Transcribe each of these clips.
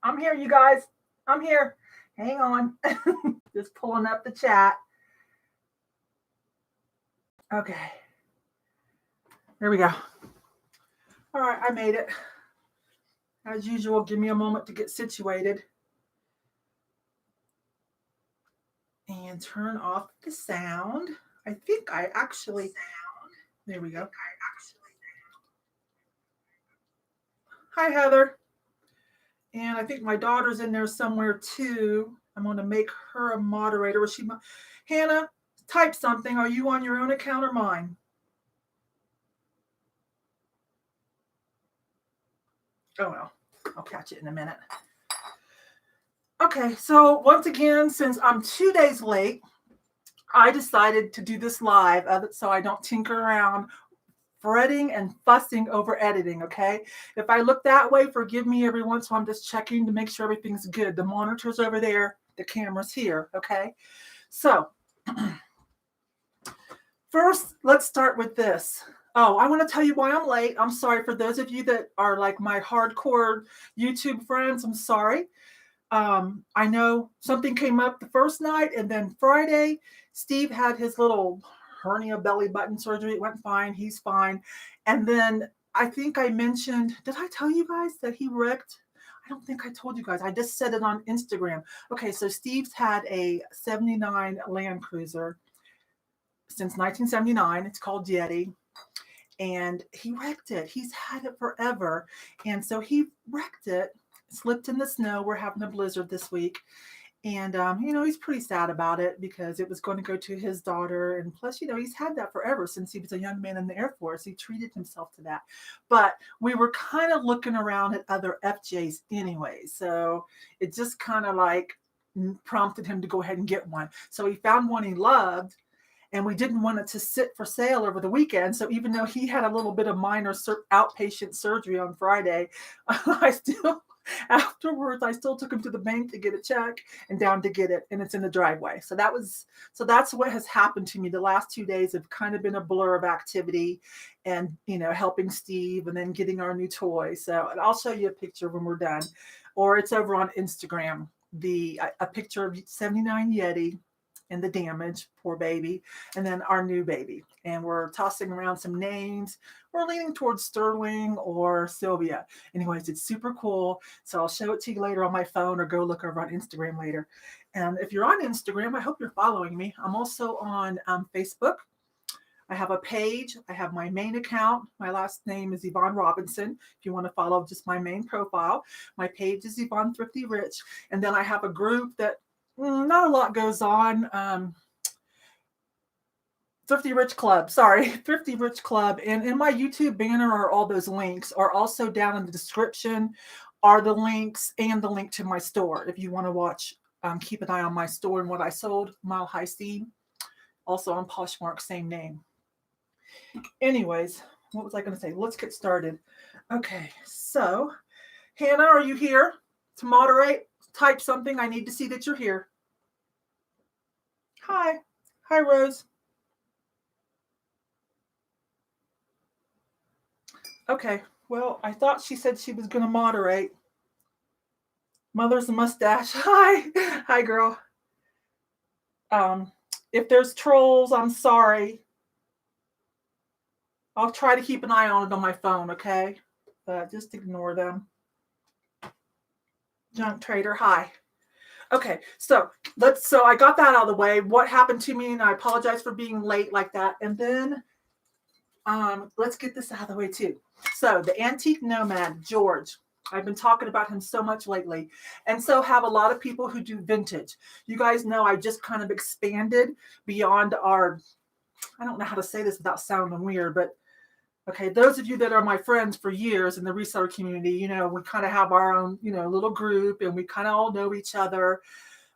I'm here, you guys. I'm here. Hang on. Just pulling up the chat. Okay. There we go. All right, I made it. As usual, give me a moment to get situated. And turn off the sound. I think I actually... There we go. Hi, Heather. And I think my daughter's in there somewhere too. I'm going to make her a moderator. Was she? Hannah, type something. Are you on your own account or mine? Oh, well, I'll catch it in a minute. Okay, so once again, since I'm 2 days late, I decided to do this live so I don't tinker around fretting and fussing over editing, okay? If I look that way, forgive me everyone, so I'm just checking to make sure everything's good. The monitor's over there, the camera's here, okay? So, first, let's start with this. Oh, I want to tell you why I'm late. I'm sorry for those of you that are like my hardcore YouTube friends. I'm sorry. I know something came up the first night, and then Friday, Steve had his little hernia belly button surgery. It went fine. He's fine. And then I think I mentioned, did I tell you guys that he wrecked? I don't think I told you guys. I just said it on Instagram. Okay, so Steve's had a 79 Land Cruiser since 1979. It's called Yeti. And he wrecked it. He's had it forever. And so he wrecked it, slipped in the snow. We're having a blizzard this week. And, he's pretty sad about it because it was going to go to his daughter. And plus, he's had that forever since he was a young man in the Air Force. He treated himself to that. But we were kind of looking around at other FJs anyway. So it just kind of like prompted him to go ahead and get one. So he found one he loved. And we didn't want it to sit for sale over the weekend. So even though he had a little bit of minor outpatient surgery on Friday, afterwards, I still took him to the bank to get a check and down to get it. And it's in the driveway. So that's what has happened to me. The last 2 days have kind of been a blur of activity and, helping Steve and then getting our new toy. So I'll show you a picture when we're done, or it's over on Instagram, a picture of 79 Yeti and the damage, poor baby, and then our new baby. And we're tossing around some names. We're leaning towards Sterling or Sylvia. Anyways, it's super cool. So I'll show it to you later on my phone or go look over on Instagram later. And if you're on Instagram, I hope you're following me. I'm also on Facebook. I have a page. I have my main account. My last name is Yvonne Robinson. If you want to follow just my main profile, my page is Yvonne Thrifty Rich. And then I have a group that not a lot goes on. Thrifty Rich Club. Thrifty Rich Club. And in my YouTube banner are all those links. Are also down in the description are the links and the link to my store. If you want to watch, keep an eye on my store and what I sold. Mile High Steam. Also on Poshmark, same name. Anyways, what was I going to say? Let's get started. Okay, so Hannah, are you here to moderate? Type something. I need to see that you're here. Hi, Rose. Okay, well, I thought she said she was going to moderate. Mother's a mustache. Hi, girl. If there's trolls, I'm sorry. I'll try to keep an eye on it on my phone, okay? But just ignore them. Junk trader, hi. Okay, so I got that out of the way. What happened to me, and I apologize for being late like that. And then let's get this out of the way too. So the antique nomad, George, I've been talking about him so much lately, and so have a lot of people who do vintage. You guys know I just kind of expanded beyond I don't know how to say this without sounding weird, but okay, those of you that are my friends for years in the reseller community, we kind of have our own, little group, and we kind of all know each other.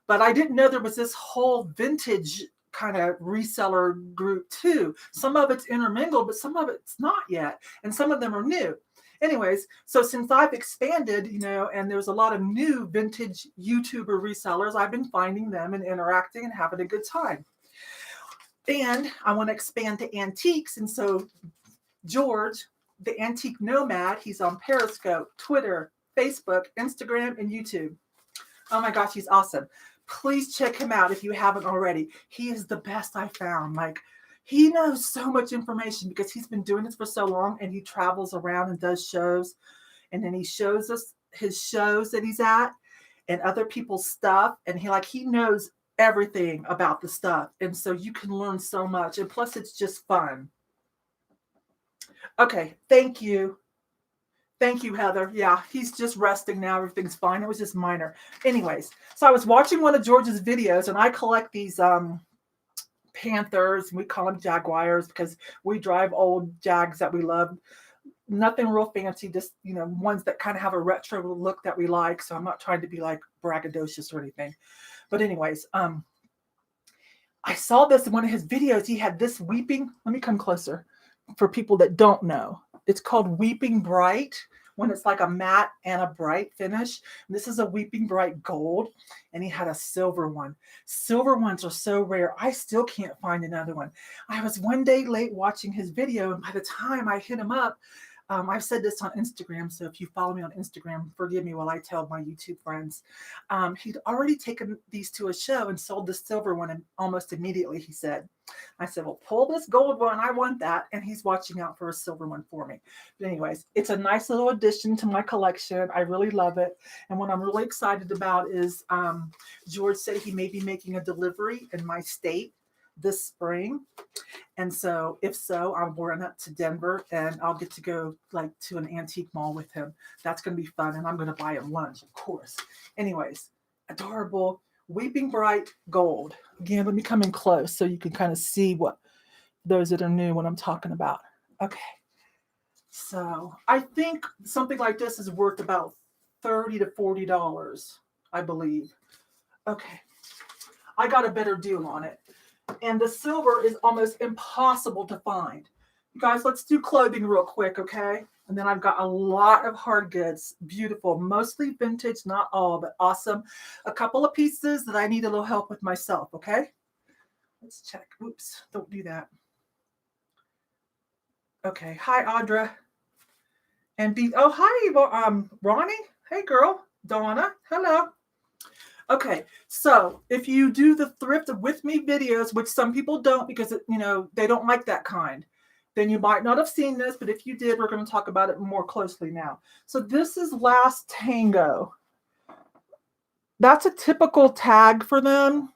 But I didn't know there was this whole vintage kind of reseller group too. Some of it's intermingled, but some of it's not yet. And some of them are new. Anyways, so since I've expanded, and there's a lot of new vintage YouTuber resellers, I've been finding them and interacting and having a good time. And I want to expand to antiques. And so George, the antique nomad, he's on Periscope, Twitter, Facebook, Instagram, and YouTube. Oh my gosh, he's awesome. Please check him out if you haven't already. He is the best I found. Like, he knows so much information because he's been doing this for so long, and he travels around and does shows, and then he shows us his shows that he's at and other people's stuff, and he knows everything about the stuff, and so you can learn so much, and plus it's just fun. Okay, thank you. Thank you, Heather. Yeah, he's just resting now. Everything's fine. It was just minor. Anyways, so I was watching one of George's videos, and I collect these Panthers. We call them Jaguars because we drive old Jags that we love. Nothing real fancy, just ones that kind of have a retro look that we like. So I'm not trying to be like braggadocious or anything. But anyways, I saw this in one of his videos. He had this weeping. Let me come closer for people that don't know. It's called Weeping Bright, when it's like a matte and a bright finish. And this is a Weeping Bright gold, and he had a silver one. Silver ones are so rare. I still can't find another one. I was one day late watching his video, and by the time I hit him up, I've said this on Instagram, so if you follow me on Instagram, forgive me while I tell my YouTube friends. He'd already taken these to a show and sold the silver one almost immediately, he said. I said, well, pull this gold one. I want that. And he's watching out for a silver one for me. But anyways, it's a nice little addition to my collection. I really love it. And what I'm really excited about is George said he may be making a delivery in my state this spring. And so if so, I'll run up to Denver and I'll get to go like to an antique mall with him. That's going to be fun. And I'm going to buy him lunch, of course. Anyways, adorable Weeping Bright gold. Again, let me come in close so you can kind of see what those that are new what I'm talking about. Okay. So I think something like this is worth about $30 to $40, I believe. Okay. I got a better deal on it. And the silver is almost impossible to find. You guys, let's do clothing real quick, okay? And then I've got a lot of hard goods. Beautiful. Mostly vintage, not all, but awesome. A couple of pieces that I need a little help with myself, okay? Let's check. Oops, don't do that. Okay. Hi, Audra. And hi, Ronnie. Hey, girl. Donna. Hello. Okay, so if you do the thrift with me videos, which some people don't because they don't like that kind, then you might not have seen this, but if you did, we're going to talk about it more closely now. So this is Last Tango. That's a typical tag for them.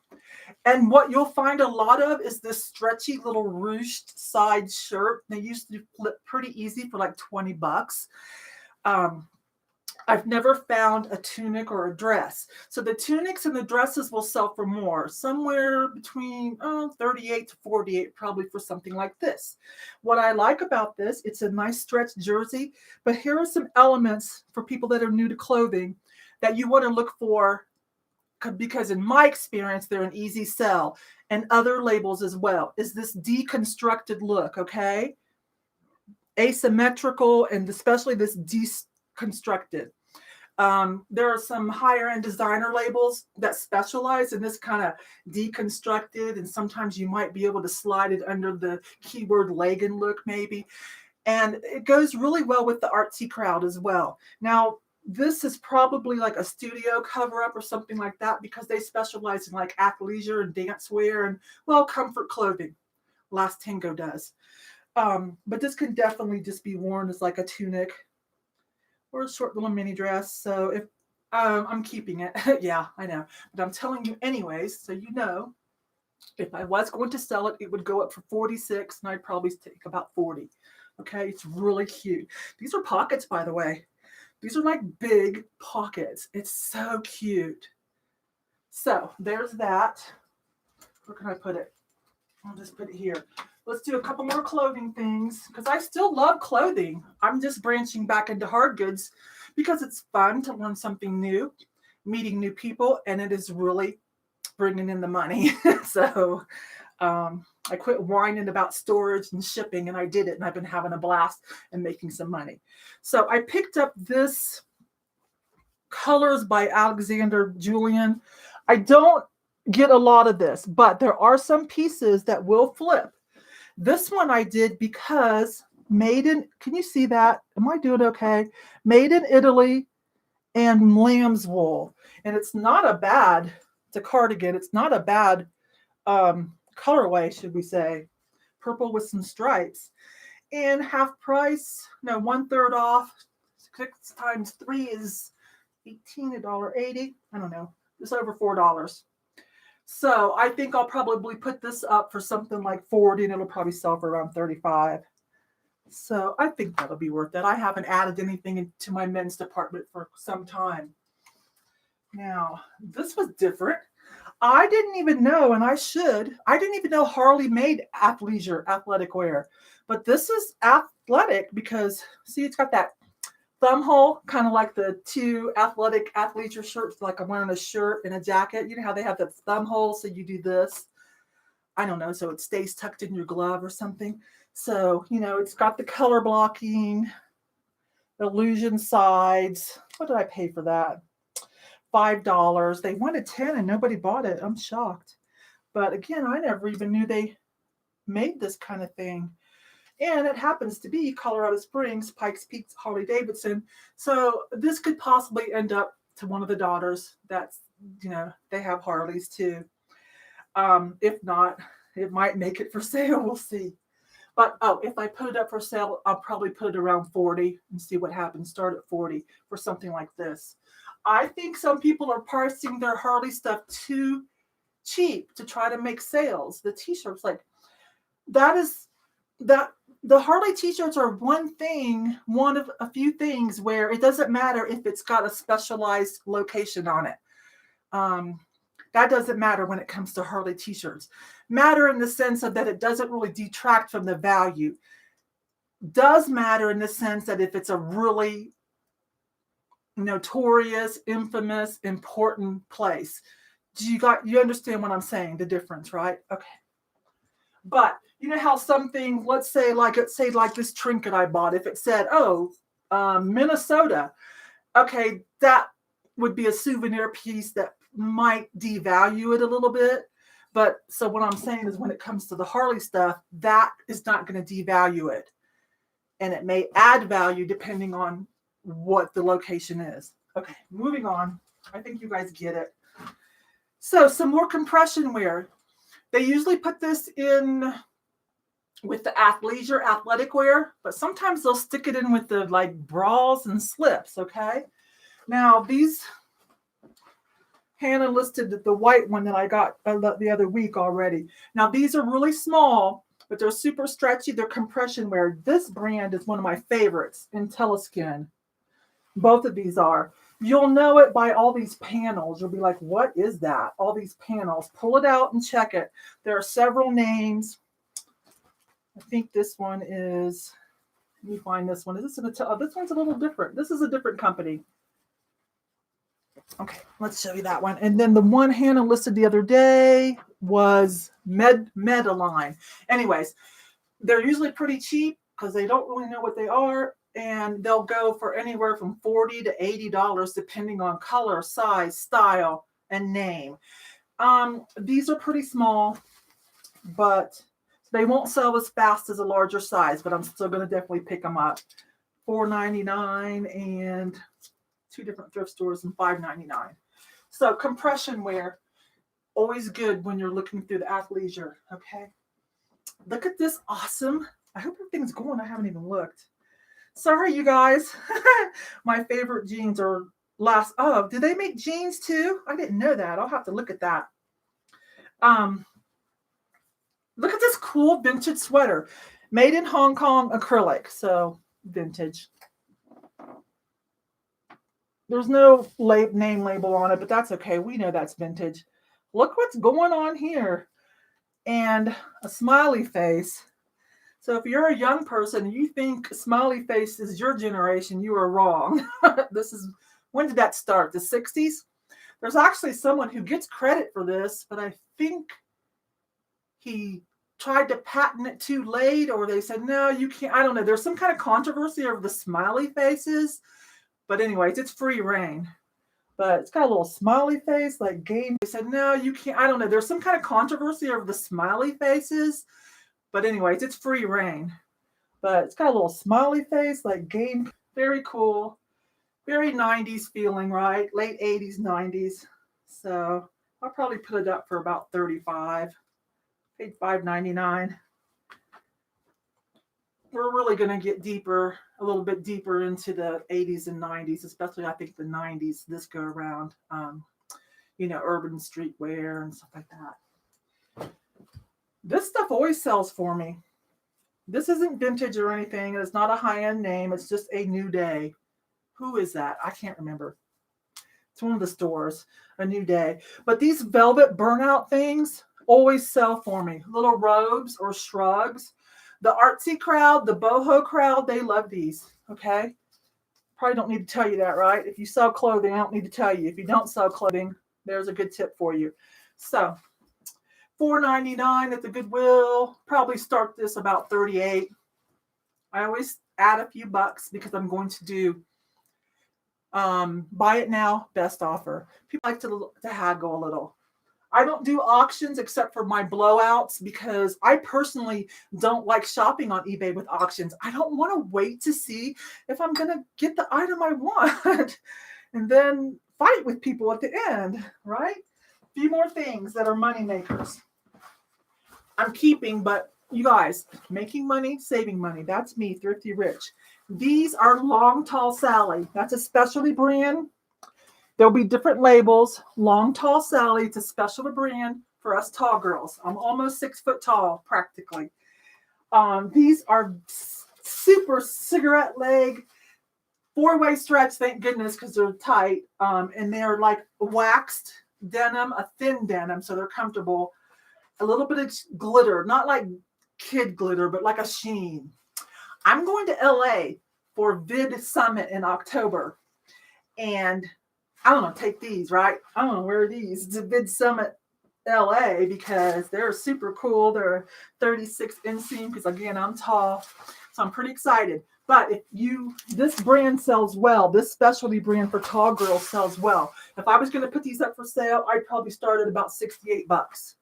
And what you'll find a lot of is this stretchy little ruched side shirt. They used to flip pretty easy for like $20. I've never found a tunic or a dress. So the tunics and the dresses will sell for more, somewhere between 38 to 48, probably for something like this. What I like about this, it's a nice stretch jersey, but here are some elements for people that are new to clothing that you want to look for, because in my experience, they're an easy sell, and other labels as well, is this deconstructed look, okay? Asymmetrical, and especially this constructed. There are some higher end designer labels that specialize in this kind of deconstructed, and sometimes you might be able to slide it under the keyword legging look maybe. And it goes really well with the artsy crowd as well. Now, this is probably like a studio cover up or something like that because they specialize in like athleisure and dance wear and, well, comfort clothing. Last Tango does. But this can definitely just be worn as like a tunic or a short little mini dress. So if I'm keeping it, yeah, I know, but I'm telling you anyways, so you know, if I was going to sell it, it would go up for 46, and I'd probably take about 40. Okay, it's really cute. These are pockets, by the way. These are like big pockets. It's so cute. So there's that. Where can I put it? I'll just put it here. Let's do a couple more clothing things because I still love clothing. I'm just branching back into hard goods because it's fun to learn something new, meeting new people, and it is really bringing in the money. So I quit whining about storage and shipping, and I did it, and I've been having a blast and making some money. So I picked up this Colors by Alexander Julian. I don't get a lot of this, but there are some pieces that will flip. This one I did because can you see that? Am I doing okay? Made in Italy. and lamb's wool. And it's not a bad, it's a cardigan. It's not a bad colorway, should we say. Purple with some stripes. And half price, no, 1/3 off. 6 times 3 is 18, $1.80. I don't know, just over $4. So I think I'll probably put this up for something like 40, and it'll probably sell for around 35. So I think that'll be worth it. I haven't added anything into my men's department for some time. Now, this was different. I didn't even know, and I didn't even know Harley made athleisure, athletic wear. But this is athletic because, see, it's got that thumb hole, kind of like the two athletic athleisure shirts, like I'm wearing a shirt and a jacket. You know how they have the thumb hole, so you do this? I don't know, so it stays tucked in your glove or something. So, it's got the color blocking, illusion sides. What did I pay for that? $5. They wanted 10 and nobody bought it. I'm shocked. But again, I never even knew they made this kind of thing. And it happens to be Colorado Springs, Pikes Peak, Harley Davidson. So this could possibly end up to one of the daughters that's, they have Harleys too. If not, it might make it for sale. We'll see. But, if I put it up for sale, I'll probably put it around 40 and see what happens. Start at 40 for something like this. I think some people are pricing their Harley stuff too cheap to try to make sales. The t-shirts, like that the Harley t-shirts are one of a few things where it doesn't matter if it's got a specialized location on it. That doesn't matter when it comes to Harley t-shirts. Matter in the sense of that it doesn't really detract from the value. Does matter in the sense that if it's a really notorious, infamous, important place. You understand what I'm saying? The difference, right? Okay. But you know how something, let's say like this trinket I bought, if it said, Minnesota, okay, that would be a souvenir piece that might devalue it a little bit. But so what I'm saying is when it comes to the Harley stuff, that is not going to devalue it. And it may add value depending on what the location is. Okay, moving on. I think you guys get it. So some more compression wear. They usually put this in with the athleisure, athletic wear, but sometimes they'll stick it in with the like bras and slips, okay? Now these, Hannah listed the white one that I got the other week already. Now these are really small, but they're super stretchy. They're compression wear. This brand is one of my favorites, IntelliSkin. Both of these are. You'll know it by all these panels. You'll be like, what is that? All these panels. Pull it out and check it. There are several names. I think this one is, let me find this one. Is this this one's a little different. This is a different company. Okay, let's show you that one. And then the one Hannah listed the other day was Medaline. Anyways, they're usually pretty cheap because they don't really know what they are. And they'll go for anywhere from $40 to $80 depending on color, size, style, and name. These are pretty small, but they won't sell as fast as a larger size, but I'm still going to definitely pick them up. $4.99 and two different thrift stores and $5.99. So compression wear, always good when you're looking through the athleisure, okay? Look at this awesome. I hope everything's going. I haven't even looked. Sorry, you guys. My favorite jeans are do they make jeans too? I didn't know that. I'll have to look at that. Look at this cool vintage sweater. Made in Hong Kong acrylic. So vintage. There's no name label on it, but that's okay. We know that's vintage. Look what's going on here. And a smiley face. So if you're a young person and you think smiley face is your generation, you are wrong. When did that start? The 60s? There's actually someone who gets credit for this, but I think he tried to patent it too late, or they said, no, you can't. I don't know. There's some kind of controversy over the smiley faces. But anyways, it's free reign. But it's got a little smiley face like game. They said, no, you can't. I don't know. There's some kind of controversy over the smiley faces. But anyways, it's free reign. But it's got a little smiley face like game. Very cool. Very 90s feeling, right? Late 80s, 90s. So I'll probably put it up for about 35. Paid $5.99. We're really going to get deeper, a little bit deeper into the 80s and 90s, especially I think the 90s this go around. Urban streetwear and stuff like that. This stuff always sells for me. This isn't vintage or anything. It's not a high-end name. It's just a new day. Who is that? I can't remember. It's one of the stores, a new day. But these velvet burnout things always sell for me. Little robes or shrugs. The artsy crowd, the boho crowd, they love these. Okay? Probably don't need to tell you that, right? If you sell clothing, I don't need to tell you. If you don't sell clothing, there's a good tip for you. So, $4.99 at the Goodwill. Probably start this about $38. I always add a few bucks because I'm going to do buy it now, best offer. People like to haggle a little. I don't do auctions except for my blowouts because I personally don't like shopping on eBay with auctions. I don't want to wait to see if I'm going to get the item I want and then fight with people at the end, right? A few more things that are money makers. I'm keeping, but you guys, making money, saving money. That's me, Thrifty Rich. These are Long Tall Sally. That's a specialty brand. There'll be different labels. Long Tall Sally, it's a specialty brand for us tall girls. I'm almost 6 foot tall, practically. These are super cigarette leg, 4-way stretch, thank goodness, because they're tight. And they're like waxed denim, a thin denim, so they're comfortable. A little bit of glitter, not like kid glitter, but like a sheen. I'm going to LA for Vid Summit in October. And I don't know, take these, right? I don't know, wear these. It's a Vid Summit LA because they're super cool. They're 36 inseam because, again, I'm tall. So I'm pretty excited. But this brand sells well. This specialty brand for tall girls sells well. If I was going to put these up for sale, I'd probably start at about $68.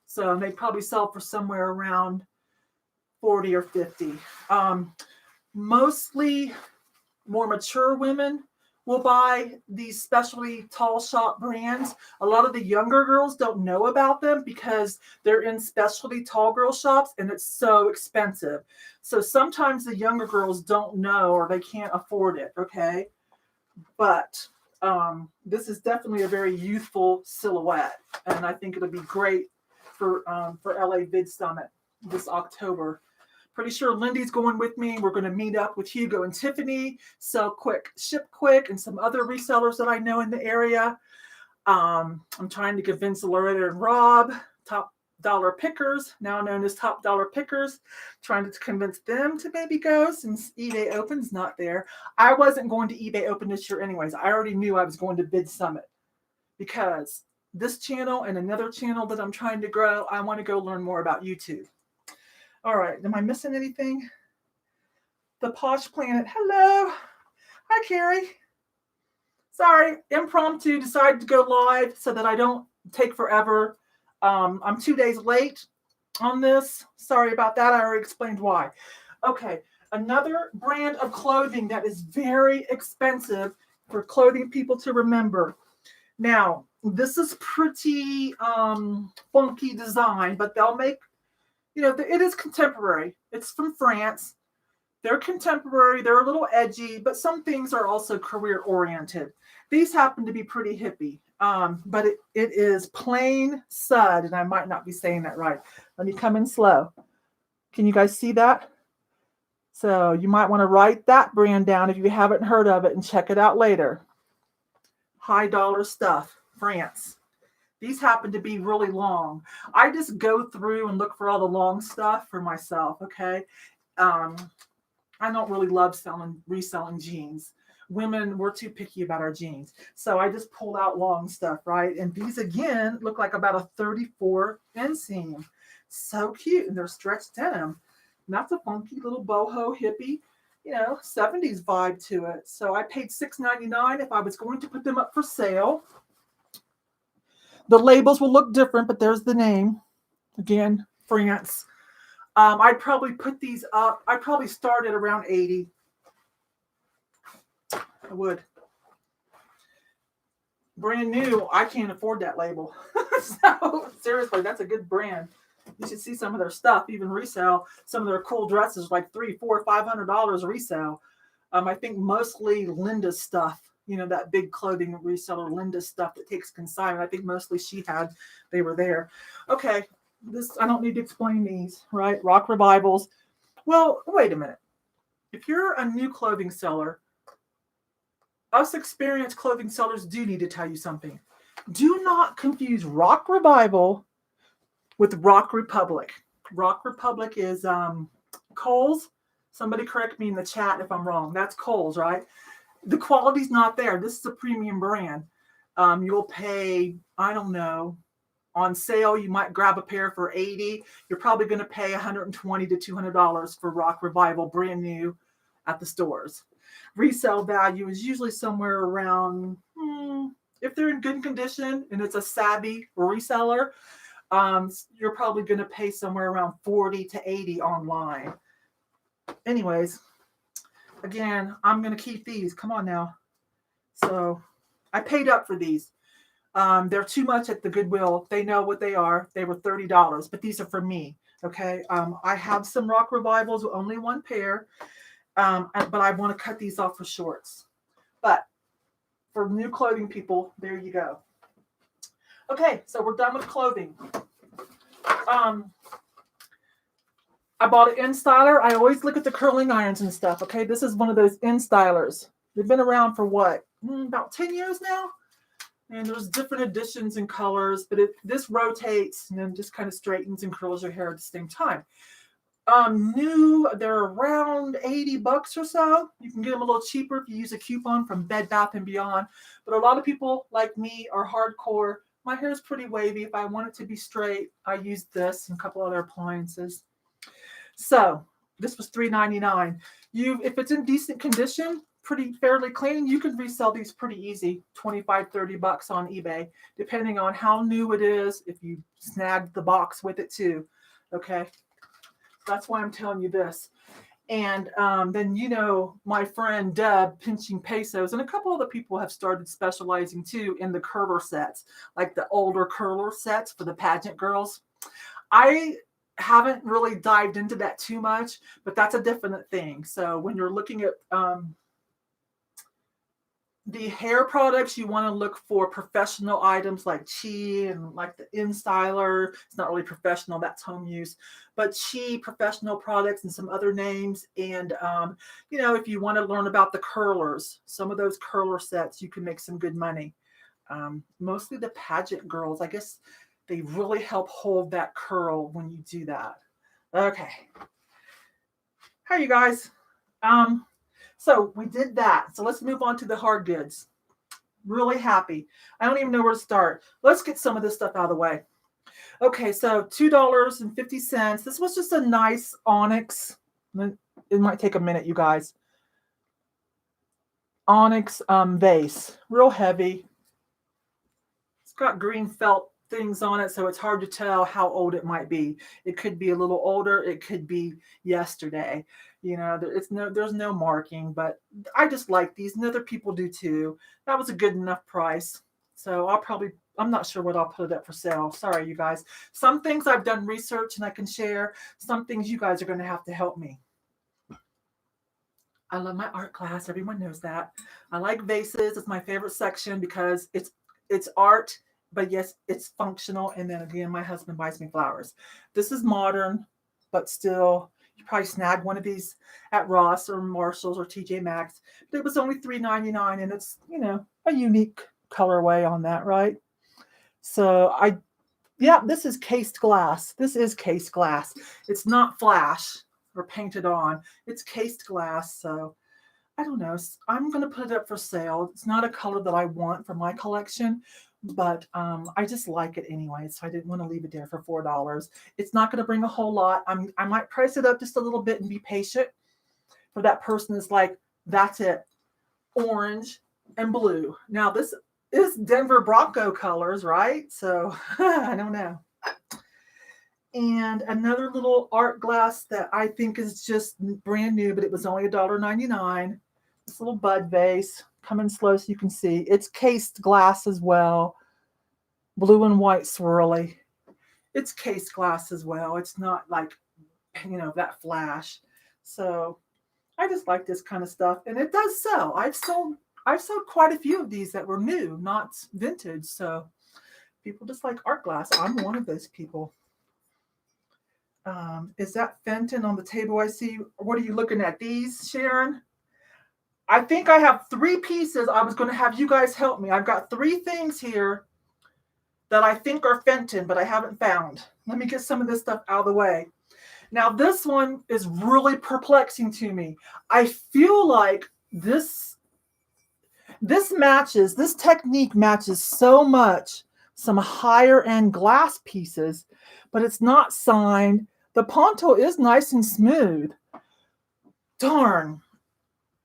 So they probably sell for somewhere around 40 or 50. Mostly more mature women will buy these specialty tall shop brands. A lot of the younger girls don't know about them because they're in specialty tall girl shops and it's so expensive. So sometimes the younger girls don't know or they can't afford it, okay? But this is definitely a very youthful silhouette, and I think it'll be great for LA Vid Summit this October. Pretty sure Lindy's going with me. We're going to meet up with Hugo and Tiffany, Sell Quick, Ship Quick, and some other resellers that I know in the area. I'm trying to convince Loretta and Rob, Top Dollar Pickers, now known as Top Dollar Pickers, trying to convince them to maybe go since eBay Open's not there. I wasn't going to eBay Open this year anyways. I already knew I was going to Vid Summit because this channel and another channel that I'm trying to grow, I want to go learn more about YouTube. All right, am I missing anything? The Posh Planet. Hello. Hi, Carrie. Sorry, impromptu, decided to go live so that I don't take forever. I'm 2 days late on this. Sorry about that. I already explained why. Okay, another brand of clothing that is very expensive for clothing people to remember. Now, this is pretty funky design, but they'll make, it is contemporary. It's from France. They're contemporary. They're a little edgy, but some things are also career-oriented. These happen to be pretty hippie, but it is plain sud, and I might not be saying that right. Let me come in slow. Can you guys see that? So you might want to write that brand down if you haven't heard of it and check it out later. High dollar stuff, France. These happen to be really long. I just go through and look for all the long stuff for myself, okay? I don't really love reselling jeans. Women, we're too picky about our jeans. So I just pulled out long stuff, right? And these, again, look like about a 34 inseam. So cute. And they're stretched denim. And that's a funky little boho hippie, 70s vibe to it. So I paid $6.99 if I was going to put them up for sale. The labels will look different, but there's the name. Again, France. I'd probably put these up. I'd probably start at around 80. I would. Brand new, I can't afford that label. So seriously, that's a good brand. You should see some of their stuff, even resale. Some of their cool dresses, like $300, $400, $500 resale. I think mostly Linda's stuff. You know, that big clothing reseller, Linda's stuff that takes consignment. I think mostly they were there. Okay, I don't need to explain these, right? Rock revivals. Well, wait a minute. If you're a new clothing seller, us experienced clothing sellers do need to tell you something. Do not confuse Rock Revival with Rock Republic. Rock Republic is Kohl's. Somebody correct me in the chat if I'm wrong. That's Kohl's, right? The quality's not there. This is a premium brand. You'll pay, I don't know, on sale, you might grab a pair for $80. You're probably going to pay $120 to $200 for Rock Revival, brand new at the stores. Resale value is usually somewhere around, if they're in good condition and it's a savvy reseller, you're probably going to pay somewhere around $40 to $80 online. Anyways, again, I'm going to keep these. Come on now. So I paid up for these. They're too much at the Goodwill. They know what they are. They were $30, but these are for me. Okay. I have some Rock Revivals with only one pair. But I want to cut these off for shorts. But for new clothing people, there you go. Okay, so we're done with clothing. I bought an InStyler. I always look at the curling irons and stuff. Okay, this is one of those InStylers. They've been around for what? About 10 years now? And there's different editions and colors, but this rotates and then just kind of straightens and curls your hair at the same time. They're around $80 or so. You can get them a little cheaper if you use a coupon from Bed Bath & Beyond. But a lot of people like me are hardcore. My hair is pretty wavy. If I want it to be straight, I use this and a couple other appliances. So this was $3.99. If it's in decent condition, fairly clean, you can resell these pretty easy, $25, $30 on eBay, depending on how new it is. If you snagged the box with it too, okay. That's why I'm telling you this. And then, my friend Deb, Pinching Pesos, and a couple other people have started specializing too in the curler sets, like the older curler sets for the pageant girls. I haven't really dived into that too much, but that's a definite thing. So when you're looking at the hair products, you want to look for professional items like Chi and like the InStyler. It's not really professional, that's home use. But Chi, professional products, and some other names. And, if you want to learn about the curlers, some of those curler sets, you can make some good money. Mostly the pageant girls, I guess they really help hold that curl when you do that. Okay. Hi, you guys. So we did that. So let's move on to the hard goods. Really happy. I don't even know where to start. Let's get some of this stuff out of the way. Okay, so $2.50. This was just a nice onyx. It might take a minute, you guys. Onyx vase. Real heavy. It's got green felt things on it, so it's hard to tell how old it might be. It could be a little older. It could be yesterday. There's no marking, but I just like these, and other people do too. That was a good enough price. So I'm not sure what I'll put it up for sale. Sorry, you guys. Some things I've done research and I can share. Some things you guys are going to have to help me. I love my art class. Everyone knows that. I like vases. It's my favorite section because it's art, but yes, it's functional. And then again, my husband buys me flowers. This is modern, but still, you probably snag one of these at Ross or Marshall's or TJ Maxx. But it was only $3.99, and it's, a unique colorway on that, right? So this is cased glass. This is cased glass. It's not flash or painted on. It's cased glass. So I don't know. I'm going to put it up for sale. It's not a color that I want for my collection, but I just like it anyway. So I didn't want to leave it there for $4. It's not going to bring a whole lot. I might price it up just a little bit and be patient for that person that's like, that's it. Orange and blue. Now this is Denver Bronco colors, right? So I don't know. And another little art glass that I think is just brand new, but it was only $1.99. This little bud vase. coming slow so you can see. It's cased glass as well. Blue and white swirly. It's cased glass as well. It's not like, that flash. So I just like this kind of stuff. And it does sell. I've sold quite a few of these that were new, not vintage. So people just like art glass. I'm one of those people. Is that Fenton on the table? I see. What are you looking at? These, Sharon? I think I have 3 pieces. I was going to have you guys help me. I've got 3 things here that I think are Fenton, but I haven't found. Let me get some of this stuff out of the way. Now, this one is really perplexing to me. I feel like this technique matches so much some higher end glass pieces, but it's not signed. The ponto is nice and smooth. Darn.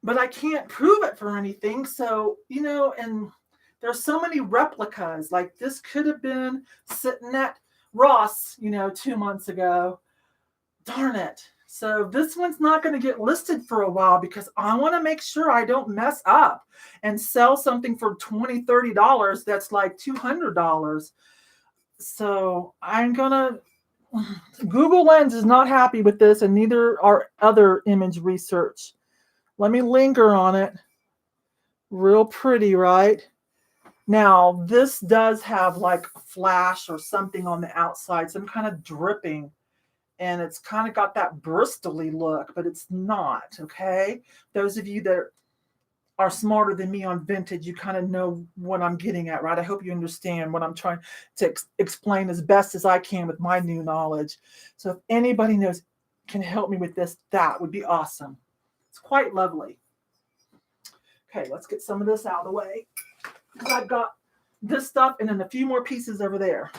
But I can't prove it for anything. So, and there's so many replicas. Like this could have been sitting at Ross, 2 months ago. Darn it. So this one's not going to get listed for a while because I want to make sure I don't mess up and sell something for $20, $30 that's like $200. So I'm going to... Google Lens is not happy with this, and neither are other image research. Let me linger on it. Real pretty, right? Now, this does have like flash or something on the outside, some kind of dripping. And it's kind of got that bristly look, but it's not, okay? Those of you that are smarter than me on vintage, you kind of know what I'm getting at, right? I hope you understand what I'm trying to explain as best as I can with my new knowledge. So if anybody can help me with this, that would be awesome. It's quite lovely. Okay, let's get some of this out of the way. I've got this stuff and then a few more pieces over there.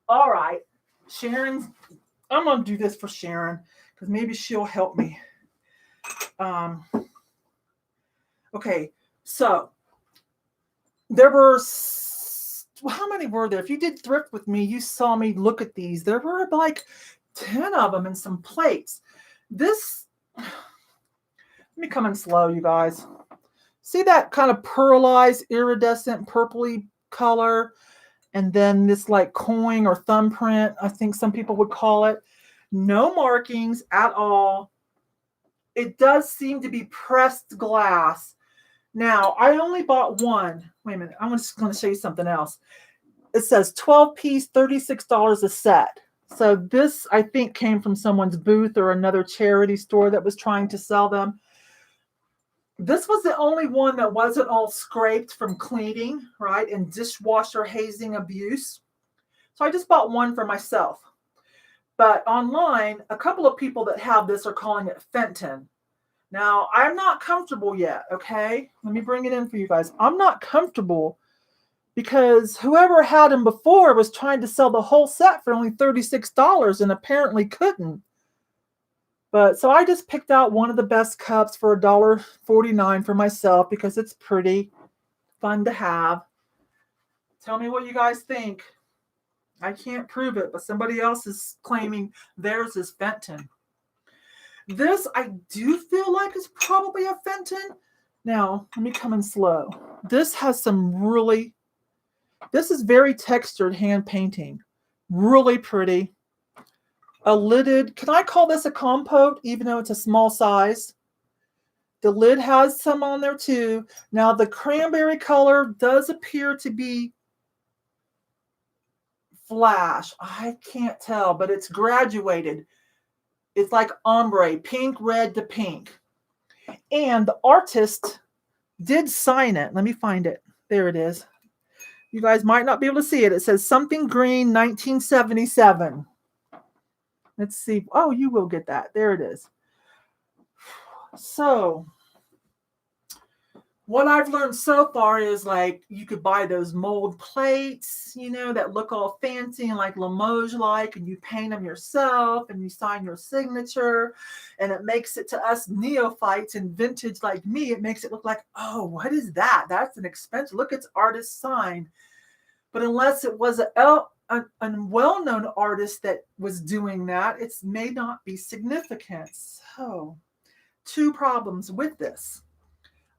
All right. I'm going to do this for Sharon because maybe she'll help me. Okay, so there were, how many were there? If you did thrift with me, you saw me look at these. There were like 10 of them and some plates. Let me come in slow, you guys. See that kind of pearlized, iridescent, purpley color? And then this like coin or thumbprint, I think some people would call it. No markings at all. It does seem to be pressed glass. Now, I only bought one. Wait a minute. I'm just going to show you something else. It says 12-piece, $36 a set. So this, I think, came from someone's booth or another charity store that was trying to sell them. This was the only one that wasn't all scraped from cleaning, right, and dishwasher hazing abuse. So I just bought one for myself. But online, a couple of people that have this are calling it Fenton. Now, I'm not comfortable yet, okay? Let me bring it in for you guys. I'm not comfortable because whoever had them before was trying to sell the whole set for only $36 and apparently couldn't. But so I just picked out one of the best cups for $1.49 for myself because it's pretty, fun to have. Tell me what you guys think. I can't prove it, but somebody else is claiming theirs is Fenton. This I do feel like is probably a Fenton. Now, let me come in slow. This has this is very textured hand painting. Really pretty. A lidded, can I call this a compote, even though it's a small size? The lid has some on there too. Now the cranberry color does appear to be flash. I can't tell, but it's graduated. It's like ombre, pink, red to pink. And the artist did sign it. Let me find it. There it is. You guys might not be able to see it. It says something green, 1977. Let's see. Oh, you will get that. There it is. So what I've learned so far is like you could buy those mold plates, that look all fancy and like Limoges-like, and you paint them yourself and you sign your signature, and it makes it to us neophytes and vintage like me, it makes it look like, oh, what is that? That's an expensive. Look, it's artist signed. But unless it was a well-known artist that was doing that, it may not be significant. So, 2 problems with this.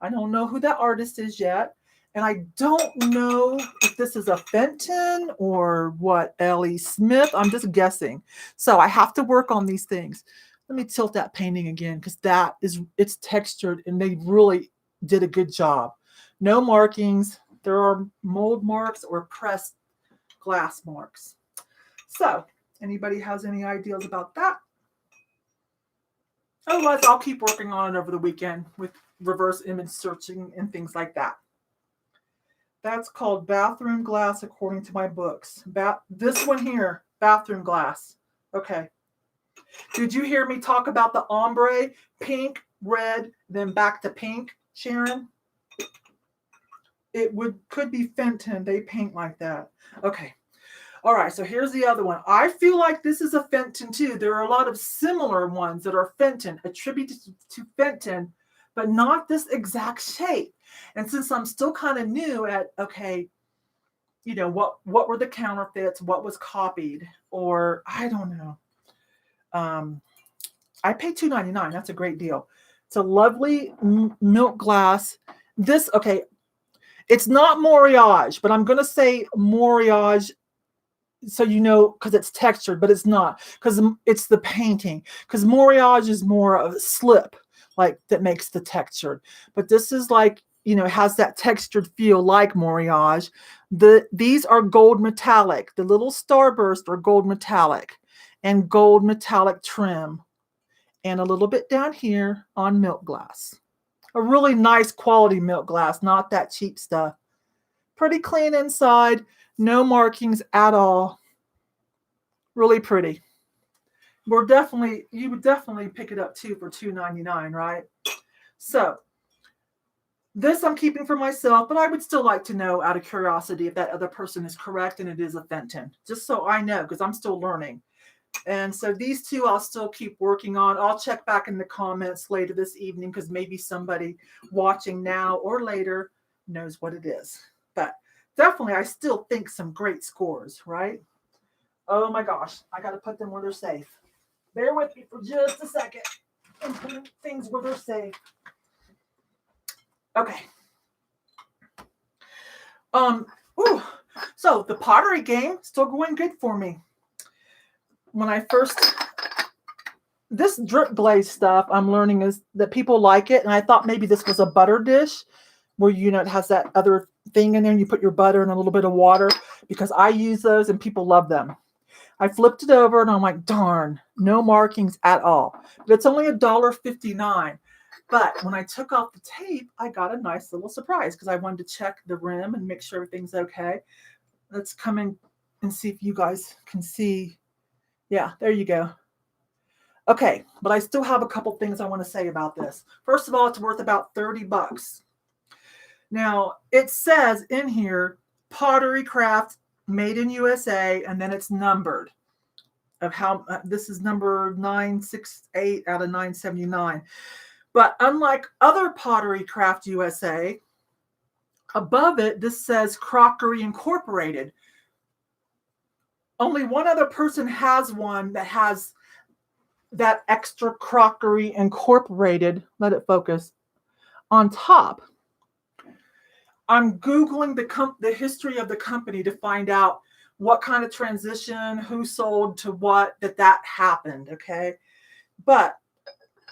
I don't know who that artist is yet. And I don't know if this is a Fenton or what, Ellie Smith. I'm just guessing. So I have to work on these things. Let me tilt that painting again because it's textured and they really did a good job. No markings. There are mold marks or pressed glass marks. So anybody has any ideas about that? Otherwise, I'll keep working on it over the weekend with reverse image searching and things like that. That's called bathroom glass according to my books. This one here, bathroom glass. Okay. Did you hear me talk about the ombre? Pink, red, then back to pink, Sharon? It could be Fenton. They paint like that. Okay. All right, so here's the other one. I feel like this is a Fenton too. There are a lot of similar ones that are Fenton, attributed to Fenton, but not this exact shape. And since I'm still kind of new at, okay, you know, what were the counterfeits, what was copied, or I don't know. I paid $2.99. That's a great deal. It's a lovely milk glass. This, okay, it's not Moriage, but I'm going to say Moriage so you know, because it's textured, but it's not, because it's the painting. Because Moriage is more of a slip, like that makes the textured. But this is like, you know, has that textured feel like Moriage. These are gold metallic. The little starburst are gold metallic and gold metallic trim. And a little bit down here on milk glass. A really nice quality milk glass, not that cheap stuff. Pretty clean inside. No markings at all. Really pretty. You would definitely pick it up too for $2.99, right? So this I'm keeping for myself, but I would still like to know out of curiosity if that other person is correct and it is a Fenton, just so I know, because I'm still learning. And so these two I'll still keep working on. I'll check back in the comments later this evening because maybe somebody watching now or later knows what it is. But definitely, I still think some great scores, right? Oh my gosh, I got to put them where they're safe. Bear with me for just a second. I'm putting things where they're safe. Okay. So the pottery game still going good for me. When I first, this drip glaze stuff I'm learning is that people like it, and I thought maybe this was a butter dish where, you know, it has that other thing in there and you put your butter and a little bit of water, because I use those and people love them. I flipped it over and I'm like, darn, no markings at all. But it's only $1.59. But when I took off the tape, I got a nice little surprise because I wanted to check the rim and make sure everything's okay. Let's come in and see if you guys can see. Yeah, there you go. Okay, but I still have a couple things I want to say about this. First of all, it's worth about $30. Now, it says in here, Pottery Craft, made in USA, and then it's numbered of how this is number 968 out of 979. But unlike other Pottery Craft USA, above it, this says Crockery Incorporated. Only one other person has one that has that extra Crockery Incorporated, let it focus, on top. I'm Googling the history of the company to find out what kind of transition, who sold to what, that happened, okay? But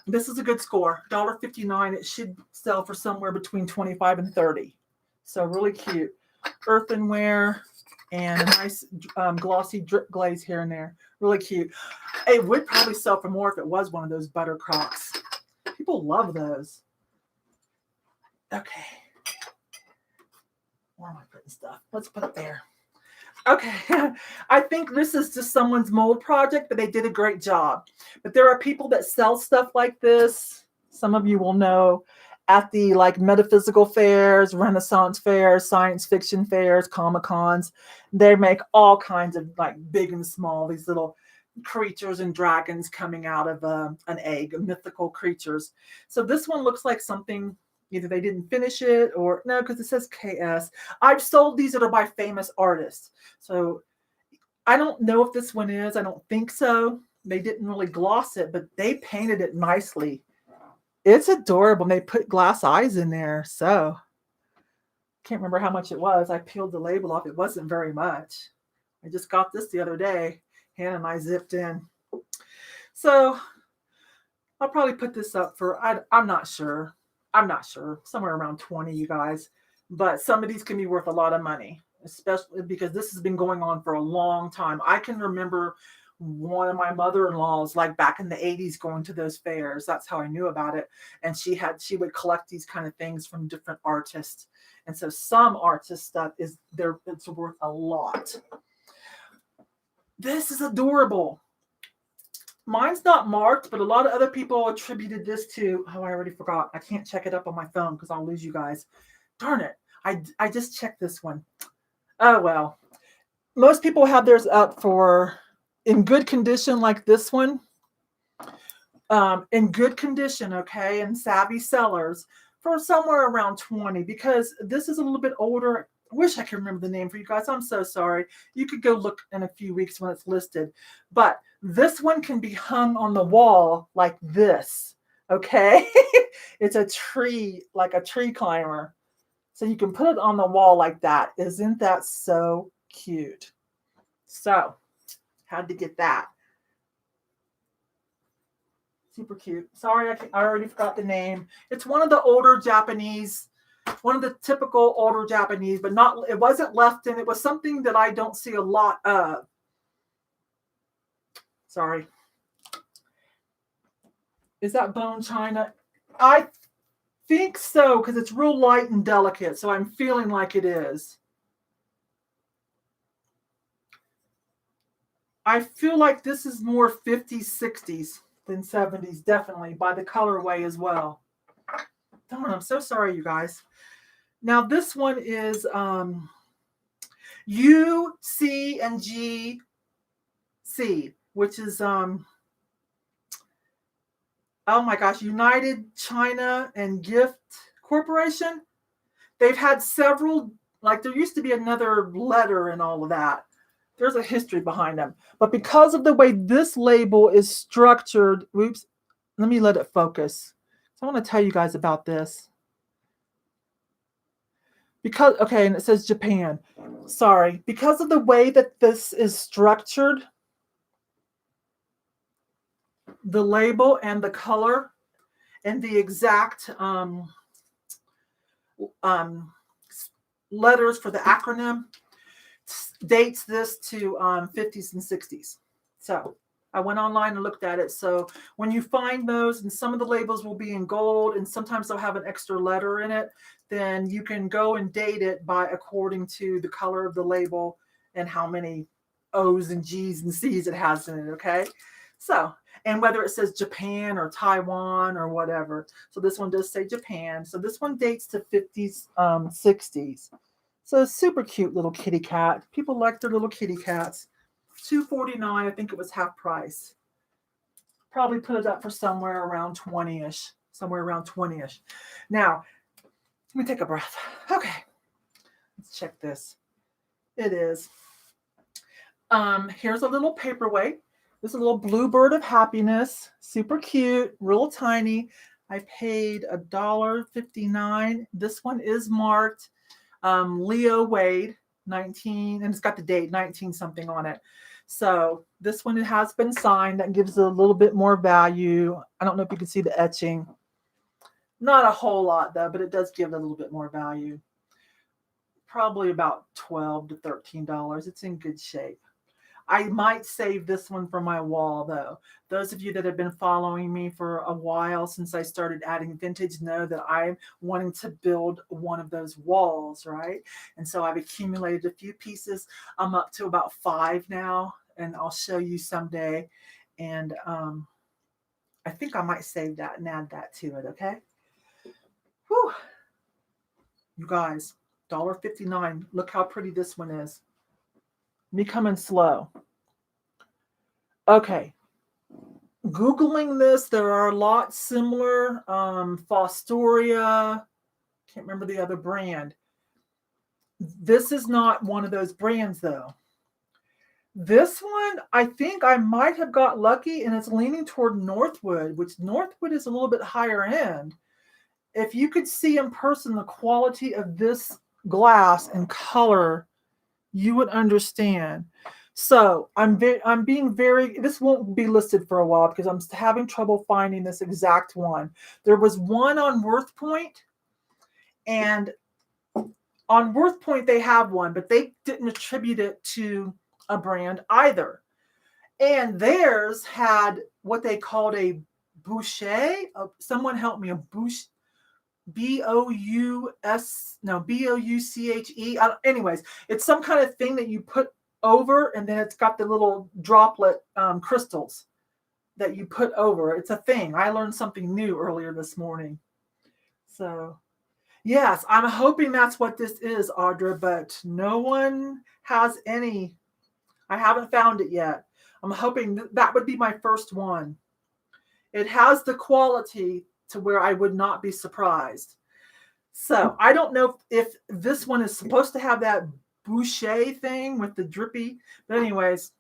this is a good score, $1.59. It should sell for somewhere between $25 and $30. So really cute. Earthenware and a nice glossy drip glaze here and there. Really cute. It would probably sell for more if it was one of those butter crocks. People love those. Okay. Where am I putting stuff? Let's put it there. Okay. I think this is just someone's mold project, but they did a great job. But there are people that sell stuff like this. Some of you will know at the like metaphysical fairs, Renaissance fairs, science fiction fairs, Comic-Cons. They make all kinds of like big and small, these little creatures and dragons coming out of an egg, mythical creatures. So this one looks like something, either they didn't finish it or no, because it says KS. I've sold these that are by famous artists. So I don't know if this one is. I don't think so. They didn't really gloss it, but they painted it nicely. It's adorable. And they put glass eyes in there. So can't remember how much it was. I peeled the label off. It wasn't very much. I just got this the other day. Hannah and I zipped in. So I'll probably put this up for, I'm not sure. I'm not sure. Somewhere around 20, you guys. But some of these can be worth a lot of money, especially because this has been going on for a long time. I can remember one of my mother-in-laws, like back in the 80s, going to those fairs. That's how I knew about it. And she would collect these kind of things from different artists. And so some artist stuff is there, it's worth a lot. This is adorable. Mine's not marked, but a lot of other people attributed this to, oh, I already forgot. I can't check it up on my phone because I'll lose you guys. Darn it. I just checked this one. Oh, well. Most people have theirs up for in good condition like this one. In good condition, okay, and savvy sellers for somewhere around 20 because this is a little bit older. I wish I could remember the name for you guys. I'm so sorry. You could go look in a few weeks when it's listed. But this one can be hung on the wall like this, okay? It's a tree, like a tree climber. So you can put it on the wall like that. Isn't that so cute? So, had to get that. Super cute. Sorry, I already forgot the name. It's one of the older Japanese, one of the typical older Japanese, but not, it wasn't left in. It was something that I don't see a lot of. Sorry. Is that bone china? I think so, because it's real light and delicate, so I'm feeling like it is. I feel like this is more 50s, 60s than 70s, definitely, by the colorway as well. Darn, I'm so sorry, you guys. Now, this one is U, C, and G, C, which is, oh my gosh, United China and Gift Corporation. They've had several, like there used to be another letter and all of that. There's a history behind them. But because of the way this label is structured, oops, let me let it focus. So I want to tell you guys about this. Because, okay, and it says Japan. Sorry. Because of the way that this is structured, the label and the color and the exact letters for the acronym dates this to 50s and 60s. So I went online and looked at it. So when you find those, and some of the labels will be in gold, and sometimes they'll have an extra letter in it, then you can go and date it by according to the color of the label and how many O's and G's and C's it has in it, okay? So, and whether it says Japan or Taiwan or whatever. So this one does say Japan. So this one dates to 50s, 60s. So super cute little kitty cat. People like their little kitty cats. $2.49. I think it was half price. Probably put it up for somewhere around 20-ish. Somewhere around 20-ish. Now, let me take a breath. Okay. Let's check this. It is. Here's a little paperweight. This is a little bluebird of happiness. Super cute. Real tiny. I paid $1.59. This one is marked Leo Wade 19, and it's got the date 19 something on it. So this one has been signed. That gives it a little bit more value. I don't know if you can see the etching. Not a whole lot though, but it does give it a little bit more value. Probably about $12 to $13. It's in good shape. I might save this one for my wall though. Those of you that have been following me for a while since I started adding vintage know that I'm wanting to build one of those walls, right? And so I've accumulated a few pieces. I'm up to about 5 now, and I'll show you someday. And I think I might save that and add that to it, okay? Whew. You guys, $1.59. Look how pretty this one is. Me coming slow. Okay. Googling this, there are a lot similar. Fostoria. Can't remember the other brand. This is not one of those brands though. This one, I think I might have got lucky, and it's leaning toward Northwood, which Northwood is a little bit higher end. If you could see in person the quality of this glass and color, you would understand. So I'm being very. This won't be listed for a while because I'm having trouble finding this exact one. There was one on WorthPoint, and on WorthPoint they have one, but they didn't attribute it to a brand either. And theirs had what they called a boucher. Someone help me. A bouche. B-O-U-S, no, B-O-U-C-H-E. Anyways, it's some kind of thing that you put over, and then it's got the little droplet crystals that you put over. It's a thing. I learned something new earlier this morning. So, yes, I'm hoping that's what this is, Audra, but no one has any. I haven't found it yet. I'm hoping that would be my first one. It has the quality to where I would not be surprised. So I don't know if this one is supposed to have that boucher thing with the drippy, but anyways,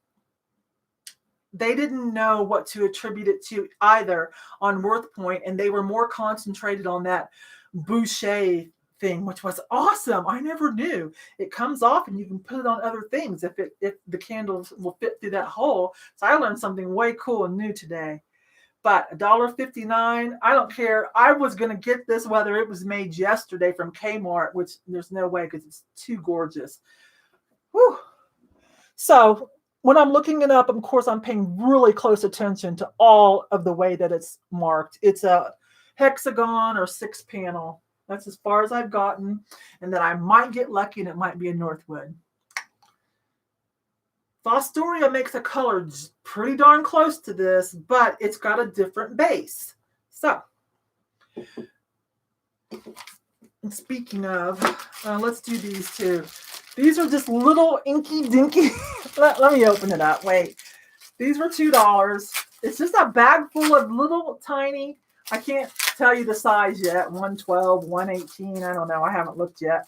they didn't know what to attribute it to either on WorthPoint, and they were more concentrated on that boucher thing, which was awesome. I never knew. It comes off and you can put it on other things if the candles will fit through that hole. So I learned something way cool and new today. But $1.59, I don't care. I was going to get this whether it was made yesterday from Kmart, which there's no way because it's too gorgeous. Whew. So when I'm looking it up, of course, I'm paying really close attention to all of the way that it's marked. It's a hexagon or 6-panel. That's as far as I've gotten. And then I might get lucky and it might be a Northwood. Fostoria makes a color pretty darn close to this, but it's got a different base. So, speaking of, let's do these two. These are just little inky dinky. let me open it up. Wait. These were $2. It's just a bag full of little tiny, I can't tell you the size yet, 112, 118, I don't know. I haven't looked yet.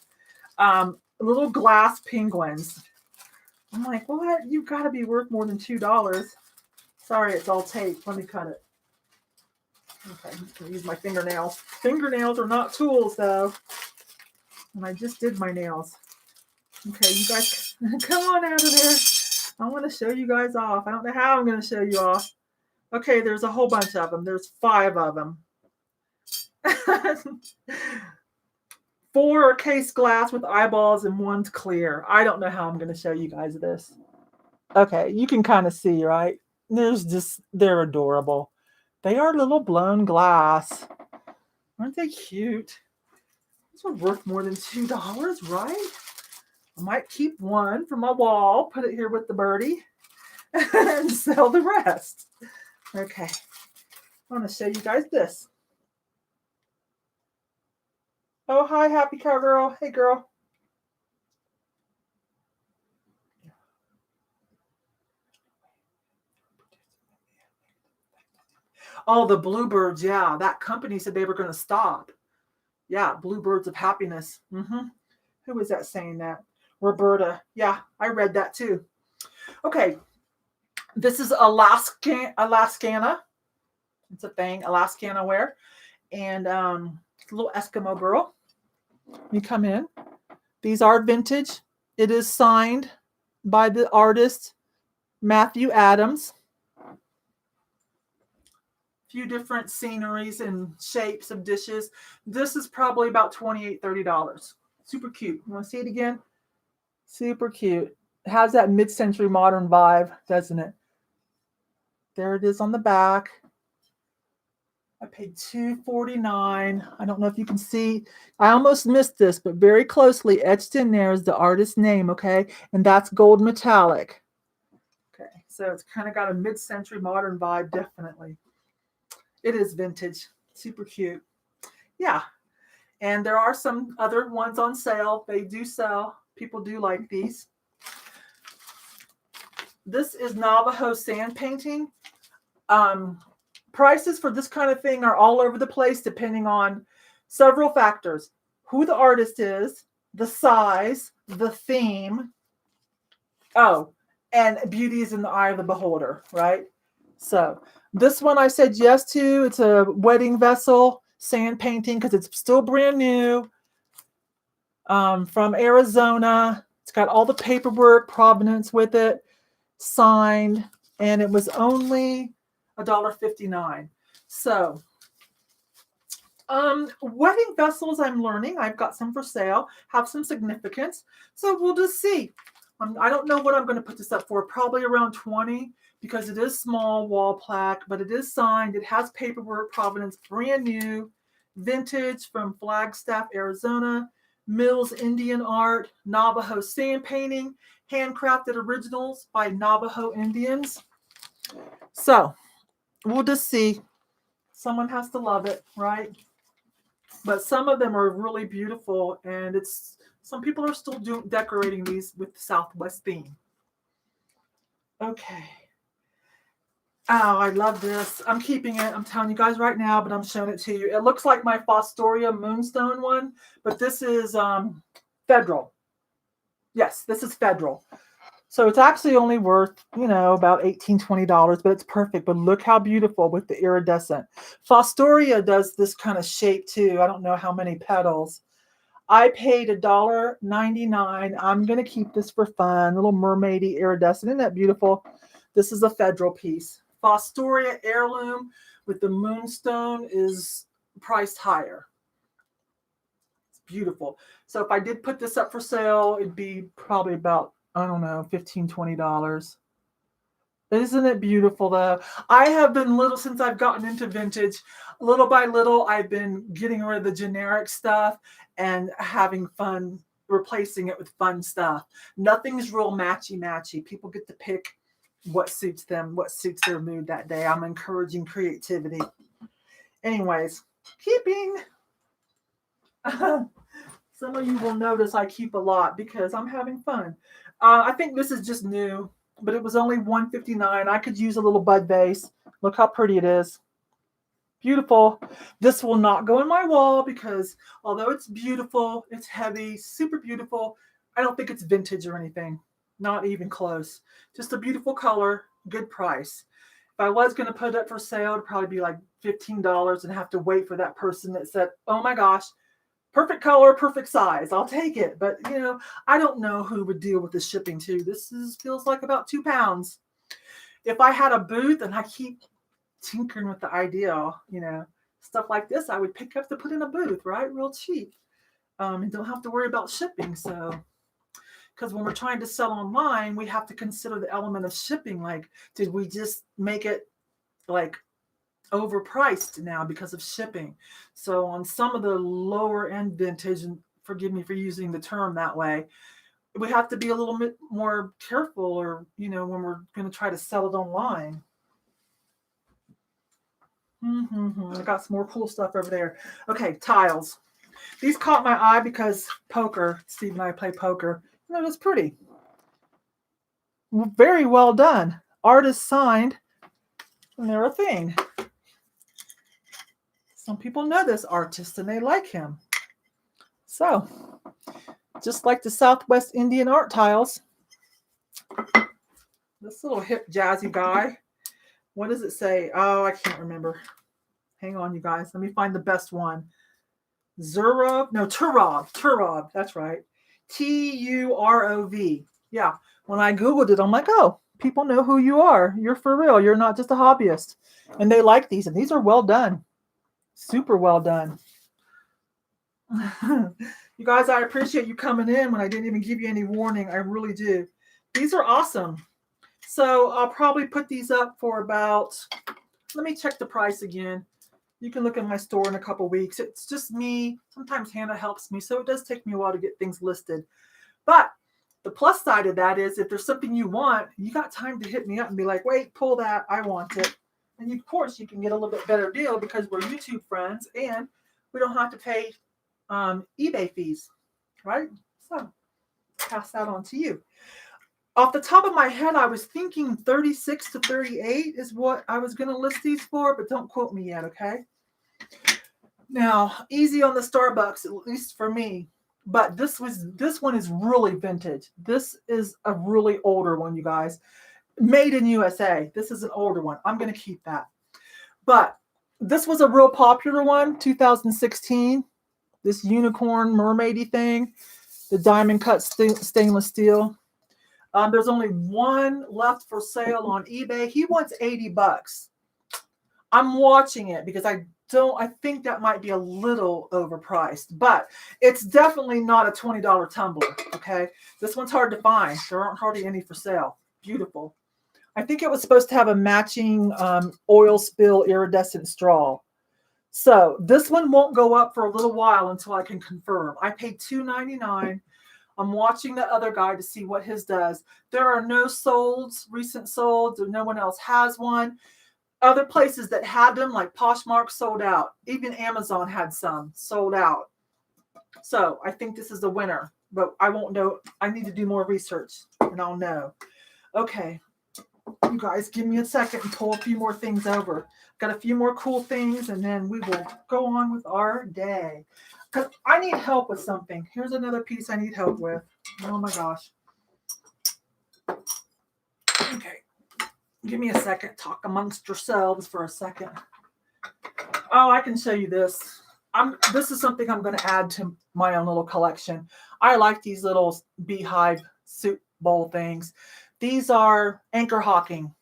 Little glass penguins. I'm like, what? You've got to be worth more than $2. Sorry, it's all tape. Let me cut it. Okay, I'm just going to use my fingernails. Fingernails are not tools, though. And I just did my nails. Okay, you guys, come on out of there. I want to show you guys off. I don't know how I'm going to show you off. Okay, there's a whole bunch of them. There's 5 of them. 4 are case glass with eyeballs and 1's clear. I don't know how I'm going to show you guys this. Okay, you can kind of see, right? They're adorable. They are little blown glass. Aren't they cute? These are worth more than $2, right? I might keep one for my wall, put it here with the birdie, and sell the rest. Okay, I want to show you guys this. Oh, hi, Happy Cowgirl. Hey, girl. Oh, the bluebirds. Yeah, that company said they were going to stop. Yeah, bluebirds of happiness. Who was that saying that? Roberta. Yeah, I read that too. Okay, this is Alaskana. It's a thing, Alaskana wear. And little Eskimo girl. You come in. These are vintage. It is signed by the artist Matthew Adams. Few different sceneries and shapes of dishes. This is probably about $28, $30. Super cute. You want to see it again? Super cute. It has that mid-century modern vibe, doesn't it? There it is on the back. I paid $2.49. I don't know if you can see. I almost missed this, but very closely etched in there is the artist's name, okay? And that's gold metallic. Okay, so it's kind of got a mid-century modern vibe, definitely. It is vintage. Super cute. Yeah. And there are some other ones on sale. They do sell. People do like these. This is Navajo sand painting. Prices for this kind of thing are all over the place depending on several factors. Who the artist is, the size, the theme. Oh, and beauty is in the eye of the beholder, right? So this one I said yes to. It's a wedding vessel, sand painting, because it's still brand new, from Arizona. It's got all the paperwork, provenance with it, signed, and it was only $1.59. So wedding vessels, I'm learning. I've got some for sale, have some significance. So we'll just see. I don't know what I'm going to put this up for. Probably around 20, because it is small wall plaque, but it is signed. It has paperwork, provenance, brand new, vintage from Flagstaff, Arizona, Mills Indian art, Navajo sand painting, handcrafted originals by Navajo Indians. So we'll just see. Someone has to love it, right? But some of them are really beautiful, and some people are still decorating these with the Southwest theme. Okay. Oh, I love this. I'm keeping it. I'm telling you guys right now, but I'm showing it to you. It looks like my Fostoria Moonstone one, but this is federal. Yes, this is federal. So it's actually only worth, about $18, $20, but it's perfect. But look how beautiful with the iridescent. Fostoria does this kind of shape too. I don't know how many petals. I paid $1.99. I'm going to keep this for fun. Little mermaidy iridescent. Isn't that beautiful? This is a federal piece. Fostoria heirloom with the moonstone is priced higher. It's beautiful. So if I did put this up for sale, it'd be probably about, I don't know, $15, $20. Isn't it beautiful though? I have been since I've gotten into vintage, little by little, I've been getting rid of the generic stuff and having fun replacing it with fun stuff. Nothing's real matchy-matchy. People get to pick what suits them, what suits their mood that day. I'm encouraging creativity. Anyways, keeping. Some of you will notice I keep a lot because I'm having fun. I think this is just new, but it was only $1.59. I could use a little bud vase. Look how pretty it is. Beautiful. This will not go in my wall because although it's beautiful, it's heavy, super beautiful, I don't think it's vintage or anything. Not even close. Just a beautiful color, good price. If I was going to put it up for sale, it'd probably be like $15 and have to wait for that person that said, oh my gosh, perfect color, perfect size. I'll take it. But, I don't know who would deal with the shipping too. Feels like about 2 pounds. If I had a booth, and I keep tinkering with the idea, stuff like this, I would pick up to put in a booth, right? Real cheap. And don't have to worry about shipping. So, because when we're trying to sell online, we have to consider the element of shipping. Like, did we just make it like overpriced now because of shipping? So on some of the lower end vintage, and forgive me for using the term that way, we have to be a little bit more careful, or when we're going to try to sell it online. I got some more cool stuff over there. Okay, tiles. These caught my eye because poker. Steve and I play poker. It's pretty. Very well done. Artist signed, and they're a thing. Some people know this artist and they like him. So, just like the Southwest Indian art tiles, this little hip jazzy guy, what does it say? Oh, I can't remember. Hang on, you guys. Let me find the best one. Turov. That's right. Turov. Yeah. When I Googled it, I'm like, oh, people know who you are. You're for real. You're not just a hobbyist. And they like these. And these are well done. Super well done. You guys, I appreciate you coming in when I didn't even give you any warning. I really do. These are awesome. So I'll probably put these up for about, let me check the price again. You can look at my store in a couple weeks. It's just me. Sometimes Hannah helps me, so it does take me a while to get things listed. But the plus side of that is if there's something you want, you got time to hit me up and be like, wait, pull that. I want it. And of course, you can get a little bit better deal because we're YouTube friends and we don't have to pay eBay fees, right? So pass that on to you. Off the top of my head, I was thinking 36 to 38 is what I was going to list these for, but don't quote me yet, okay? Now, easy on the Starbucks, at least for me. But this one is really vintage. This is a really older one, you guys. Made in USA. This is an older one. I'm going to keep that. But this was a real popular one, 2016. This unicorn mermaidy thing, the diamond cut stainless steel. There's only one left for sale on eBay. He wants $80. I'm watching it because I think that might be a little overpriced, but it's definitely not a $20 tumbler. Okay. This one's hard to find. There aren't hardly any for sale. Beautiful. I think it was supposed to have a matching oil spill iridescent straw. So this one won't go up for a little while until I can confirm. I paid $2.99. I'm watching the other guy to see what his does. There are no solds, recent solds, or no one else has one. Other places that had them, like Poshmark, sold out. Even Amazon had some sold out. So I think this is the winner, but I won't know. I need to do more research and I'll know. Okay, you guys, give me a second and pull a few more things over. Got a few more cool things, and then we will go on with our day. Because I need help with something. Here's another piece I need help with. Oh my gosh. Okay. Give me a second. Talk amongst yourselves for a second. Oh, I can show you this. This is something I'm going to add to my own little collection. I like these little beehive soup bowl things. These are Anchor Hawking.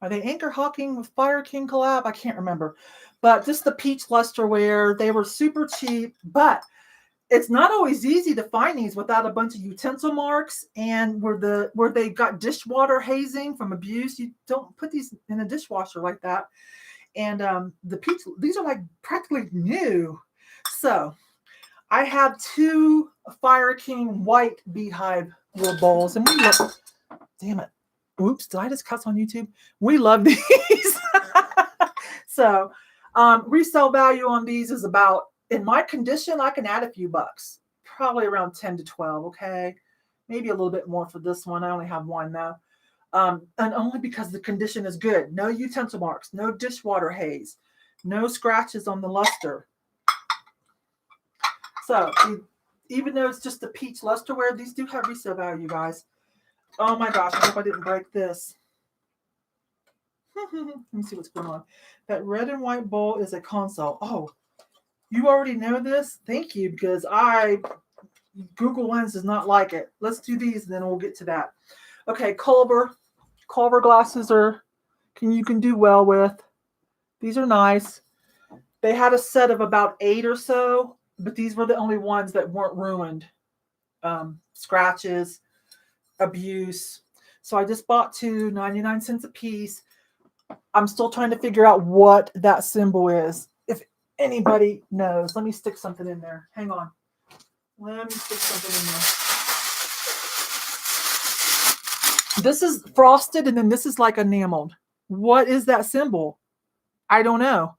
Are they Anchor Hawking with Fire King collab? I can't remember. But just the peach lusterware. They were super cheap, but it's not always easy to find these without a bunch of utensil marks, and where they got dishwater hazing from abuse. You don't put these in a dishwasher like that. And the peach, these are like practically new. So I have 2 Fire King white beehive little bowls, and we love. Damn it! Oops, did I just cuss on YouTube? We love these. So resale value on these is about, in my condition, I can add a few bucks, probably around 10 to 12. Okay. Maybe a little bit more for this one. I only have one though. And only because the condition is good. No utensil marks, no dishwater haze, no scratches on the luster. So even though it's just the peach lusterware, these do have resale value, guys. Oh my gosh, I hope I didn't break this. Let me see what's going on. That red and white bowl is a console. Oh, you already know this? Thank you, because Google Lens does not like it. Let's do these, and then we'll get to that. Okay, Culver glasses you can do well with. These are nice. They had a set of about 8 or so, but these were the only ones that weren't ruined. Scratches, abuse. So I just bought 2, 99 cents a piece. I'm still trying to figure out what that symbol is. If anybody knows, let me stick something in there. Hang on. Let me stick something in there. This is frosted, and then this is like enameled. What is that symbol? I don't know.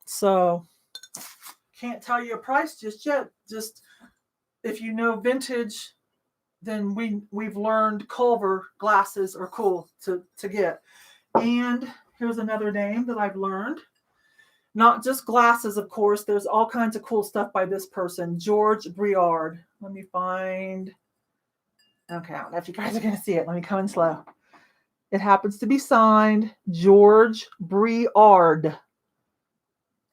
So can't tell you a price just yet. Just if you know vintage, then we've learned Culver glasses are cool to get. And here's another name that I've learned. Not just glasses, of course. There's all kinds of cool stuff by this person, George Briard. Let me find. Okay, I don't know if you guys are going to see it. Let me come in slow. It happens to be signed George Briard.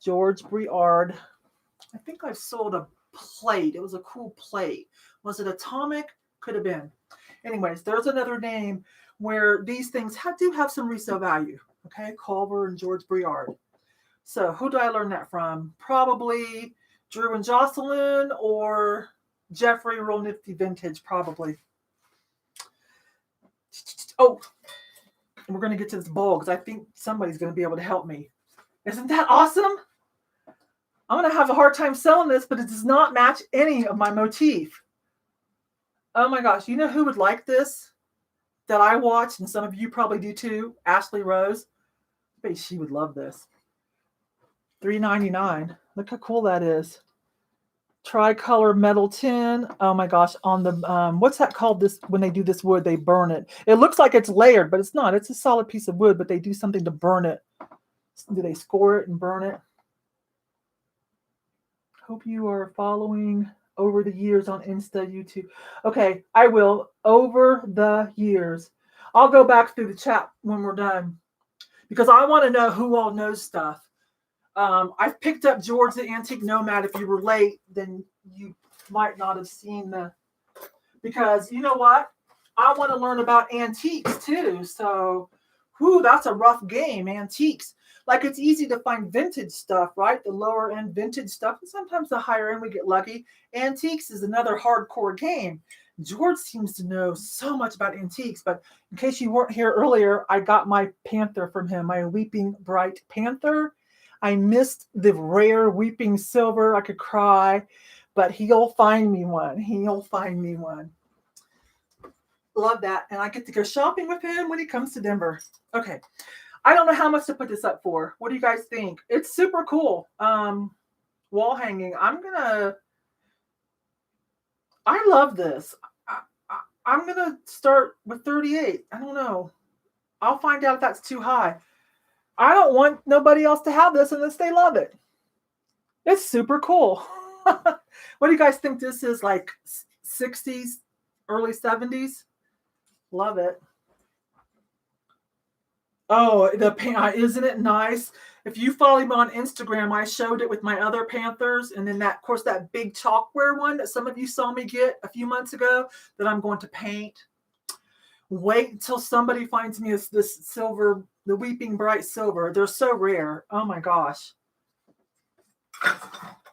George Briard. I think I sold a plate. It was a cool plate. Was it atomic? Could have been. Anyways, there's another name where these things do have some resale value. Okay, Culver and George Briard. So who do I learn that from? Probably Drew and Jocelyn or Jeffrey Real Nifty Vintage, probably. Oh, we're going to get to this bowl because I think somebody's going to be able to help me. Isn't that awesome? I'm going to have a hard time selling this, but it does not match any of my motif. Oh my gosh, you know who would like this that I watch, and some of you probably do too? Ashley Rose. I bet she would love this. $3.99. Look how cool that is. Tricolor metal tin. Oh my gosh, on the what's that called? This when they do this wood, they burn it. It looks like it's layered, but it's not. It's a solid piece of wood, but they do something to burn it. Do they score it and burn it? Hope you are following over the years on Insta, YouTube. Okay, I will. Over the years. I'll go back through the chat when we're done because I want to know who all knows stuff. I've picked up George the Antique Nomad. If you were late, then you might not have seen the, because you know what? I want to learn about antiques too. So, that's a rough game, antiques. Like it's easy to find vintage stuff, right? The lower end vintage stuff. And sometimes the higher end we get lucky. Antiques is another hardcore game. George seems to know so much about antiques, but in case you weren't here earlier, I got my panther from him, my weeping bright panther. I missed the rare weeping silver. I could cry, but he'll find me one. He'll find me one. Love that. And I get to go shopping with him when he comes to Denver. Okay. I don't know how much to put this up for. What do you guys think? It's super cool. Wall hanging. I love this. I'm going to start with 38. I don't know. I'll find out if that's too high. I don't want nobody else to have this unless they love it. It's super cool. What do you guys think this is, like 60s, early 70s? Love it. Oh, isn't it nice? If you follow me on Instagram, I showed it with my other Panthers. And then that, of course, that big chalkware one that some of you saw me get a few months ago that I'm going to paint. Wait until somebody finds me this silver, the weeping bright silver. They're so rare. Oh my gosh.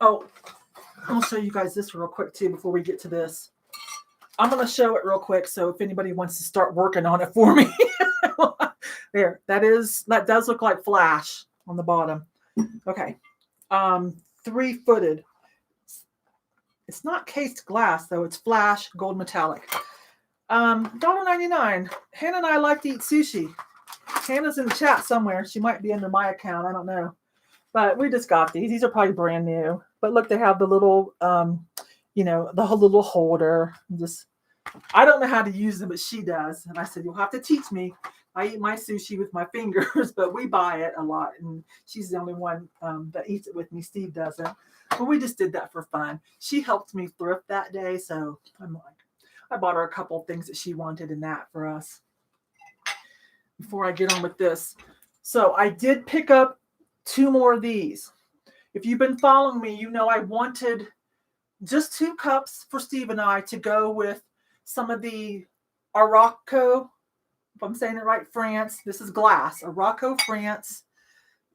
Oh, I'll show you guys this real quick too before we get to this. I'm going to show it real quick. So if anybody wants to start working on it for me. There, that does look like flash on the bottom. Okay. 3-footed. It's not cased glass though. It's flash gold metallic. $1.99. Hannah and I like to eat sushi. Hannah's in the chat somewhere. She might be under my account. I don't know. But we just got these. These are probably brand new. But look, they have the little, the little holder. I don't know how to use them, but she does. And I said, you'll have to teach me. I eat my sushi with my fingers, but we buy it a lot. And she's the only one that eats it with me. Steve doesn't. But we just did that for fun. She helped me thrift that day. So I'm like, I bought her a couple of things that she wanted in that for us. Before I get on with this. So I did pick up 2 more of these. If you've been following me, you know I wanted just 2 cups for Steve and I to go with some of the Araco, if I'm saying it right, France. This is glass. Araco, France.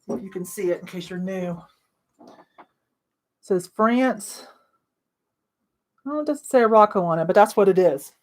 You can see it in case you're new. It says France. Oh, it doesn't say Araco on it, but that's what it is.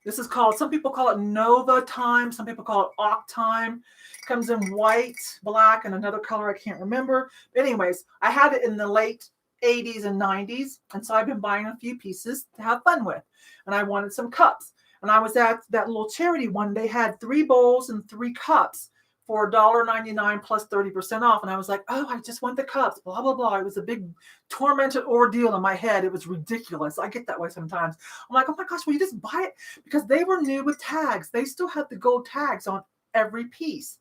This is called, some people call it Nova Time. Some people call it Oct Time. It comes in white, black, and another color I can't remember. But anyways, I had it in the late 80s and 90s. And so I've been buying a few pieces to have fun with. And I wanted some cups. And I was at that little charity one. They had 3 bowls and 3 cups for $1.99 plus 30% off. And I was like, oh, I just want the cups, blah, blah, blah. It was a big tormented ordeal in my head. It was ridiculous. I get that way sometimes. I'm like, oh my gosh, will you just buy it? Because they were new with tags. They still had the gold tags on every piece.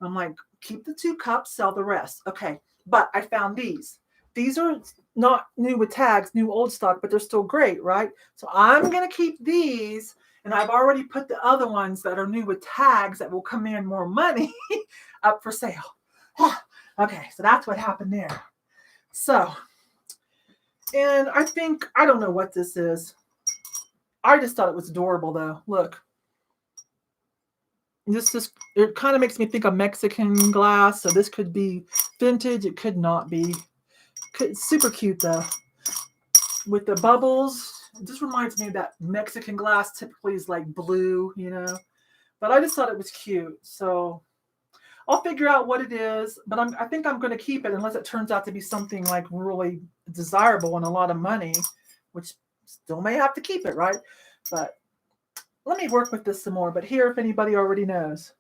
I'm like, keep the 2 cups, sell the rest. Okay. But I found these. These are not new with tags, new old stock, but they're still great, right? So I'm going to keep these. And I've already put the other ones that are new with tags that will come in more money up for sale. Okay, so that's what happened there. So, and I don't know what this is. I just thought it was adorable though. Look. It kind of makes me think of Mexican glass. So this could be vintage. It could not be. Super cute though. With the bubbles. It just reminds me of that Mexican glass typically is like blue, but I just thought it was cute. So I'll figure out what it is, but I think I'm going to keep it unless it turns out to be something like really desirable and a lot of money, which still may have to keep it, right? But let me work with this some more. But here, if anybody already knows,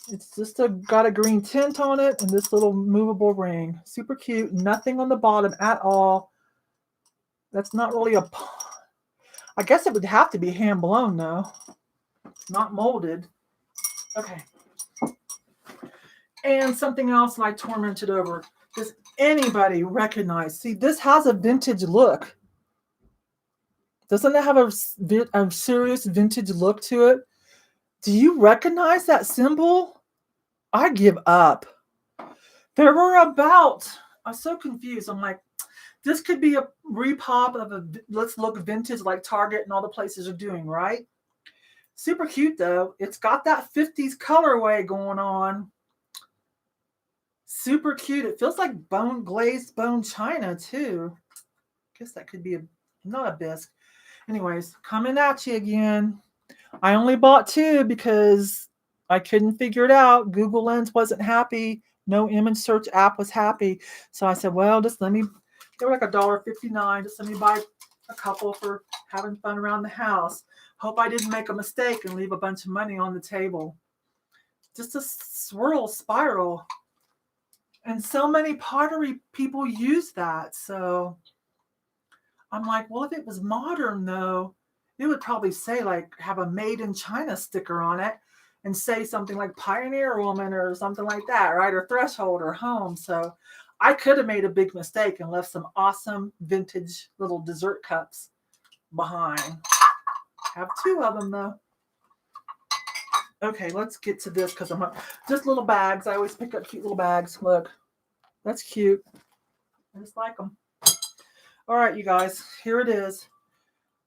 it's just got a green tint on it and this little movable ring. Super cute. Nothing on the bottom at all. That's not really I guess it would have to be hand blown though. Not molded. Okay. And something else I tormented over. anybody recognize? See, this has a vintage look. Doesn't it have a serious vintage look to it? Do you recognize that symbol? I give up. There were about, I'm so confused. I'm like, this could be a repop of a let's look vintage like Target and all the places are doing, right? Super cute though. It's got that 50s colorway going on. Super cute. It feels like glazed bone china too. Guess that could be not a bisque. Anyways, coming at you again. I only bought two because I couldn't figure it out. Google Lens wasn't happy. No image search app was happy. So I said, well, just let me, they were like $1.59. Just let me buy a couple for having fun around the house. Hope I didn't make a mistake and leave a bunch of money on the table. Just a swirl spiral. And so many pottery people use that. So I'm like, well, if it was modern though, it would probably say like have a made in China sticker on it and say something like Pioneer Woman or something like that, right? Or Threshold or Home. So I could have made a big mistake and left some awesome vintage little dessert cups behind. Have two of them though. Okay, let's get to this because I'm just little bags. I always pick up cute little bags. Look, that's cute. I just like them. All right, you guys, here it is.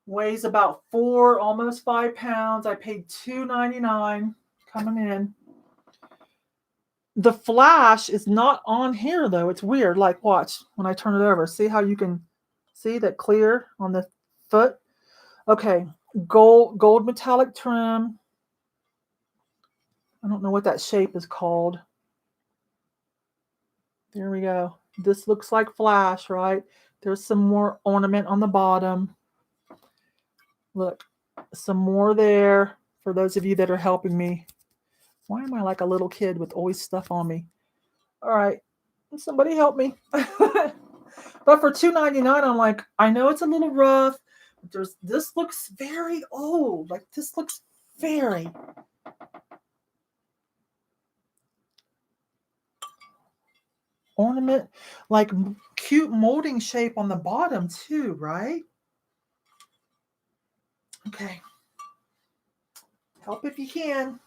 Weighs about 4, almost 5 pounds. I paid $2.99 coming in. The flash is not on here though. It's weird. Like, watch when I turn it over. See how you can see that clear on the foot? Okay, gold metallic trim. I don't know what that shape is called. There we go. This looks like flash, right? There's some more ornament on the bottom. Look, some more there for those of you that are helping me. Why am I like a little kid with always stuff on me? All right, somebody help me. But for $2.99, I'm like, I know it's a little rough. But this looks very old. Like this looks very. Ornament, like cute molding shape on the bottom too, right? Okay. Help if you can.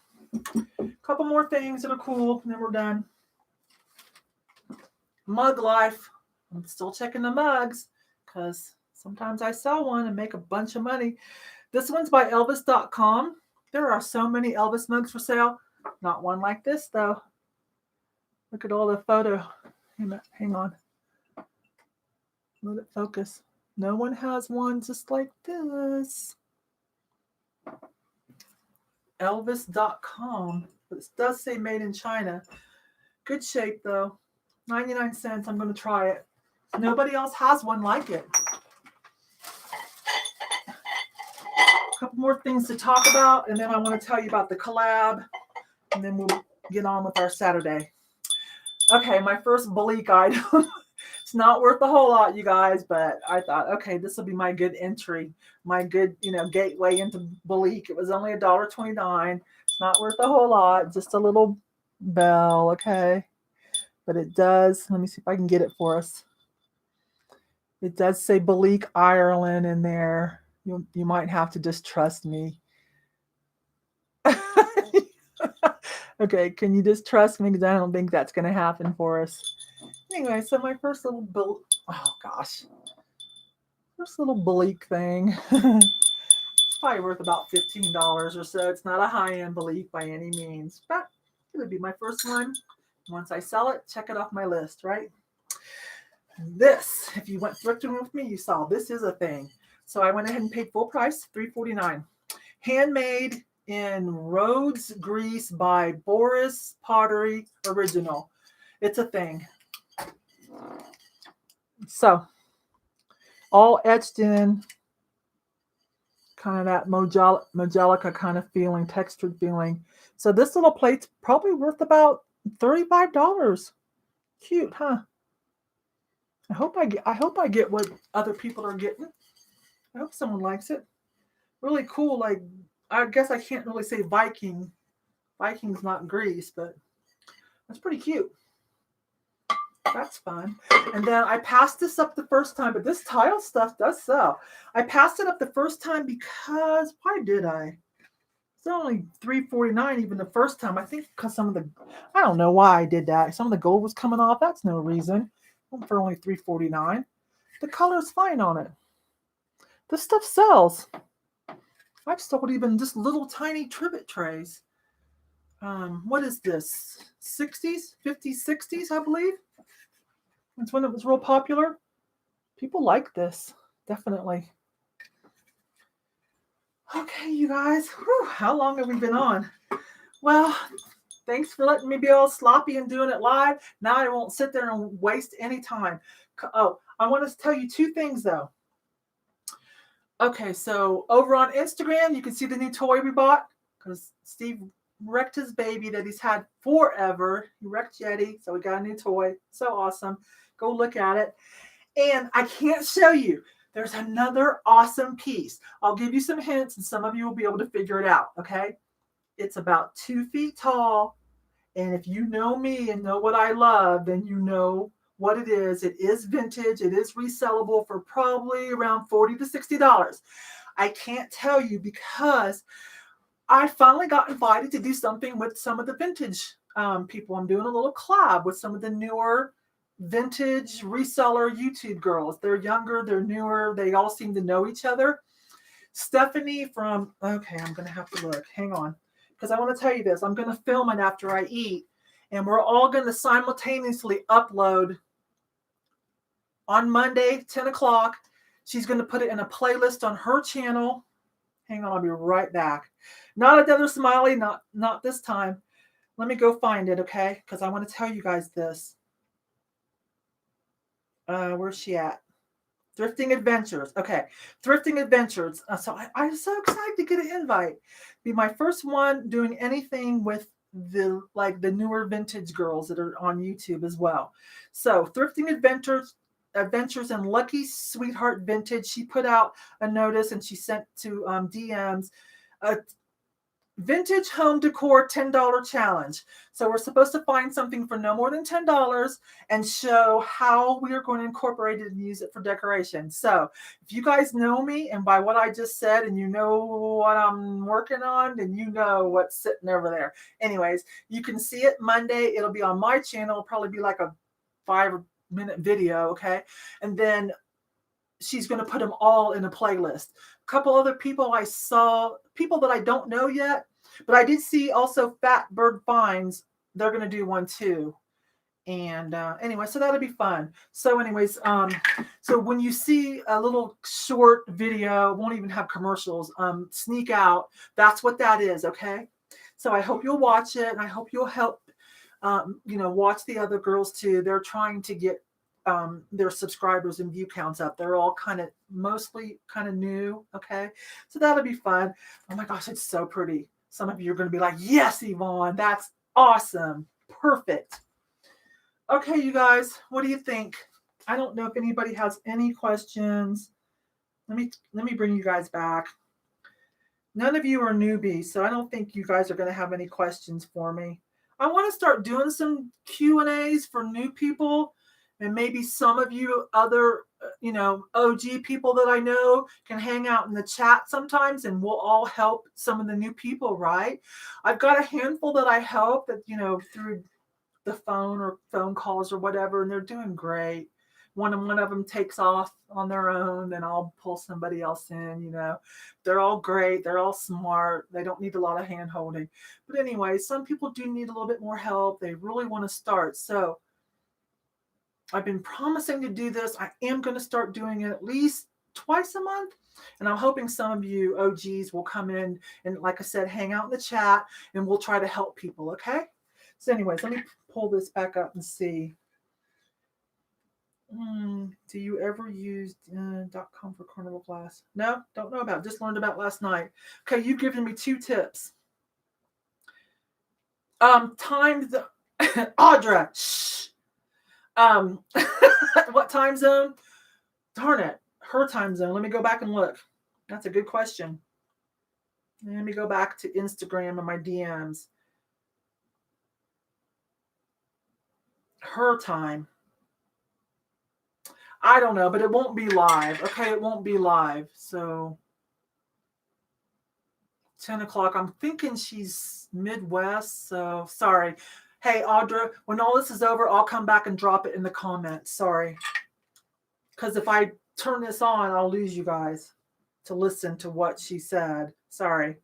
A couple more things that are cool, and then we're done. Mug life. I'm still checking the mugs because sometimes I sell one and make a bunch of money. This one's by Elvis.com. There are so many Elvis mugs for sale. Not one like this though. Look at all the photo. Hang on. Let it focus. No one has one just like this. Elvis.com. But it does say made in China. Good shape though. 99 cents. I'm going to try it. Nobody else has one like it. A couple more things to talk about, and then I want to tell you about the collab, and then we'll get on with our Saturday. Okay, my first Bleak item. It's not worth a whole lot, you guys, but I thought, okay, this will be my good entry, my good, gateway into Bleak. It was only $1.29. It's not worth a whole lot, just a little bell, okay? But it does, let me see if I can get it for us. It does say Bleak, Ireland in there. You might have to just trust me. Okay, can you just trust me? Because I don't think that's going to happen for us. Anyway, so my first little first little Bleak thing. It's probably worth about $15 or so. It's not a high-end Bleak by any means, but it would be my first one. Once I sell it, check it off my list, right? This, if you went thrifting with me, you saw this is a thing. So I went ahead and paid full price, $3.49. Handmade in Rhodes, Greece by Boris Pottery Original. It's a thing. So, all etched in, kind of that Majolica kind of feeling, textured feeling. So this little plate's probably worth about $35. Cute, huh? I hope I get what other people are getting. I hope someone likes it. Really cool. Like, I guess I can't really say Viking. Viking's not Greece, but that's pretty cute. That's fun. And then I passed this up the first time, but this tile stuff does sell. I passed it up the first time because, why did I? It's only $3.49 even the first time. I think because I don't know why I did that. Some of the gold was coming off. That's no reason. For only $3.49. The color's fine on it. This stuff sells. I've sold even just little tiny trivet trays. What is this? 60s, 50s, 60s, I believe. That's when it was real popular. People like this, definitely. Okay, you guys. Whew, how long have we been on? Well, thanks for letting me be all sloppy and doing it live. Now I won't sit there and waste any time. Oh, I want to tell you two things, though. Okay, so over on Instagram, you can see the new toy we bought because Steve wrecked his baby that he's had forever. He wrecked Yeti, so we got a new toy. So awesome. Go look at it. And I can't show you. There's another awesome piece. I'll give you some hints, and some of you will be able to figure it out, okay? It's about 2 feet tall. And if you know me and know what I love, then you know what it is. It is vintage. It is resellable for probably around $40 to $60. I can't tell you because I finally got invited to do something with some of the vintage people. I'm doing a little collab with some of the newer vintage reseller YouTube girls. They're younger, they're newer, they all seem to know each other. Stephanie from, okay, I'm going to have to look. Hang on. Because I want to tell you this. I'm going to film it after I eat. And we're all going to simultaneously upload on Monday, 10 o'clock. She's going to put it in a playlist on her channel. Hang on, I'll be right back. Not another smiley, not this time. Let me go find it, okay? Because I want to tell you guys this. Where's she at? Thrifting Adventures. Okay, Thrifting Adventures. So I'm so excited to get an invite. Be my first one doing anything with the newer vintage girls that are on YouTube as well. So Thrifting Adventures and Lucky Sweetheart Vintage. She put out a notice and she sent to DMs a vintage home decor $10 challenge. So we're supposed to find something for no more than $10 and show how we are going to incorporate it and use it for decoration. So if you guys know me and by what I just said and you know what I'm working on, then you know what's sitting over there. Anyways, you can see it Monday. It'll be on my channel. It'll probably be like a 5-minute video, okay? And then she's going to put them all in a playlist. A couple other people I saw, people that I don't know yet, but I did see also Fat Bird Finds. They're going to do one too. And anyway, so that'll be fun. So anyways, so when you see a little short video, won't even have commercials, sneak out, that's what that is, okay? So I hope you'll watch it, and I hope you'll help, watch the other girls too. They're trying to get their subscribers and view counts up. They're all mostly new, okay? So that'll be fun. Oh my gosh, it's so pretty. Some of you are going to be like, yes, Yvonne, that's awesome. Perfect. Okay, you guys, what do you think? I don't know if anybody has any questions. Let me bring you guys back. None of you are newbies, so I don't think you guys are going to have any questions for me. I want to start doing some Q&As for new people, and maybe some of you other, OG people that I know can hang out in the chat sometimes, and we'll all help some of the new people, right? I've got a handful that I help that, through the phone or phone calls or whatever, and they're doing great. One of them takes off on their own, then I'll pull somebody else in, They're all great. They're all smart. They don't need a lot of hand holding. But anyway, some people do need a little bit more help. They really want to start. So I've been promising to do this. I am going to start doing it at least twice a month. And I'm hoping some of you OGs will come in and, like I said, hang out in the chat, and we'll try to help people, okay? So anyways, let me pull this back up and see. Do you ever use .com for Carnival Glass? No, don't know about it. Just learned about last night. Okay, you've given me 2 tips. Audra, shh. What time zone? Darn it, her time zone. Let me go back and look. That's a good question. Let me go back to Instagram and my DMs. Her time. I don't know, but it won't be live. Okay, it won't be live. So 10 o'clock. I'm thinking she's Midwest. So sorry. Hey, Audra, when all this is over, I'll come back and drop it in the comments. Sorry. Because if I turn this on, I'll lose you guys to listen to what she said. Sorry.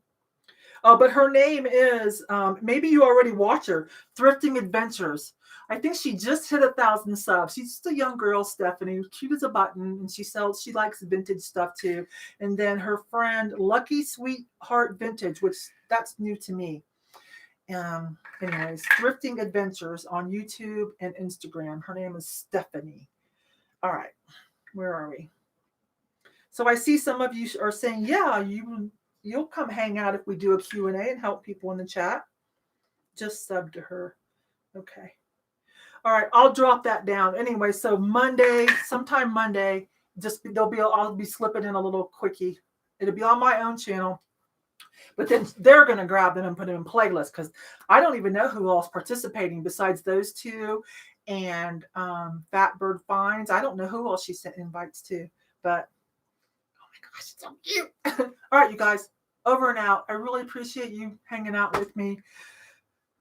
Oh, but her name is, maybe you already watch her, Thrifting Adventures. I think she just hit 1,000 subs. She's just a young girl, Stephanie, cute as a button, and she likes vintage stuff too. And then her friend, Lucky Sweetheart Vintage, which that's new to me. Anyways, Thrifting Adventures on YouTube and Instagram. Her name is Stephanie. All right, where are we? So I see some of you are saying, yeah, you'll come hang out if we do a Q&A and help people in the chat. Just sub to her. Okay. All right, I'll drop that down. Anyway, so Monday, sometime Monday, I'll be slipping in a little quickie. It'll be on my own channel. But then they're going to grab them and put them in playlists because I don't even know who else participating besides those two and Fat Bird Finds. I don't know who else she sent invites to, but oh my gosh, it's so cute. All right, you guys, over and out. I really appreciate you hanging out with me.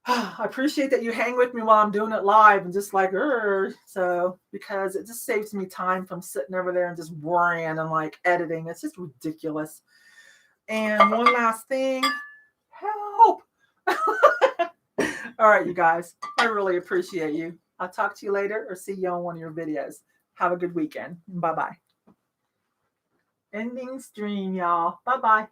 I appreciate that you hang with me while I'm doing it live and just like, so because it just saves me time from sitting over there and just worrying and like editing. It's just ridiculous. And one last thing, help. All right, you guys, I really appreciate you. I'll talk to you later or see you on one of your videos. Have a good weekend. Bye-bye. Ending stream, y'all. Bye-bye.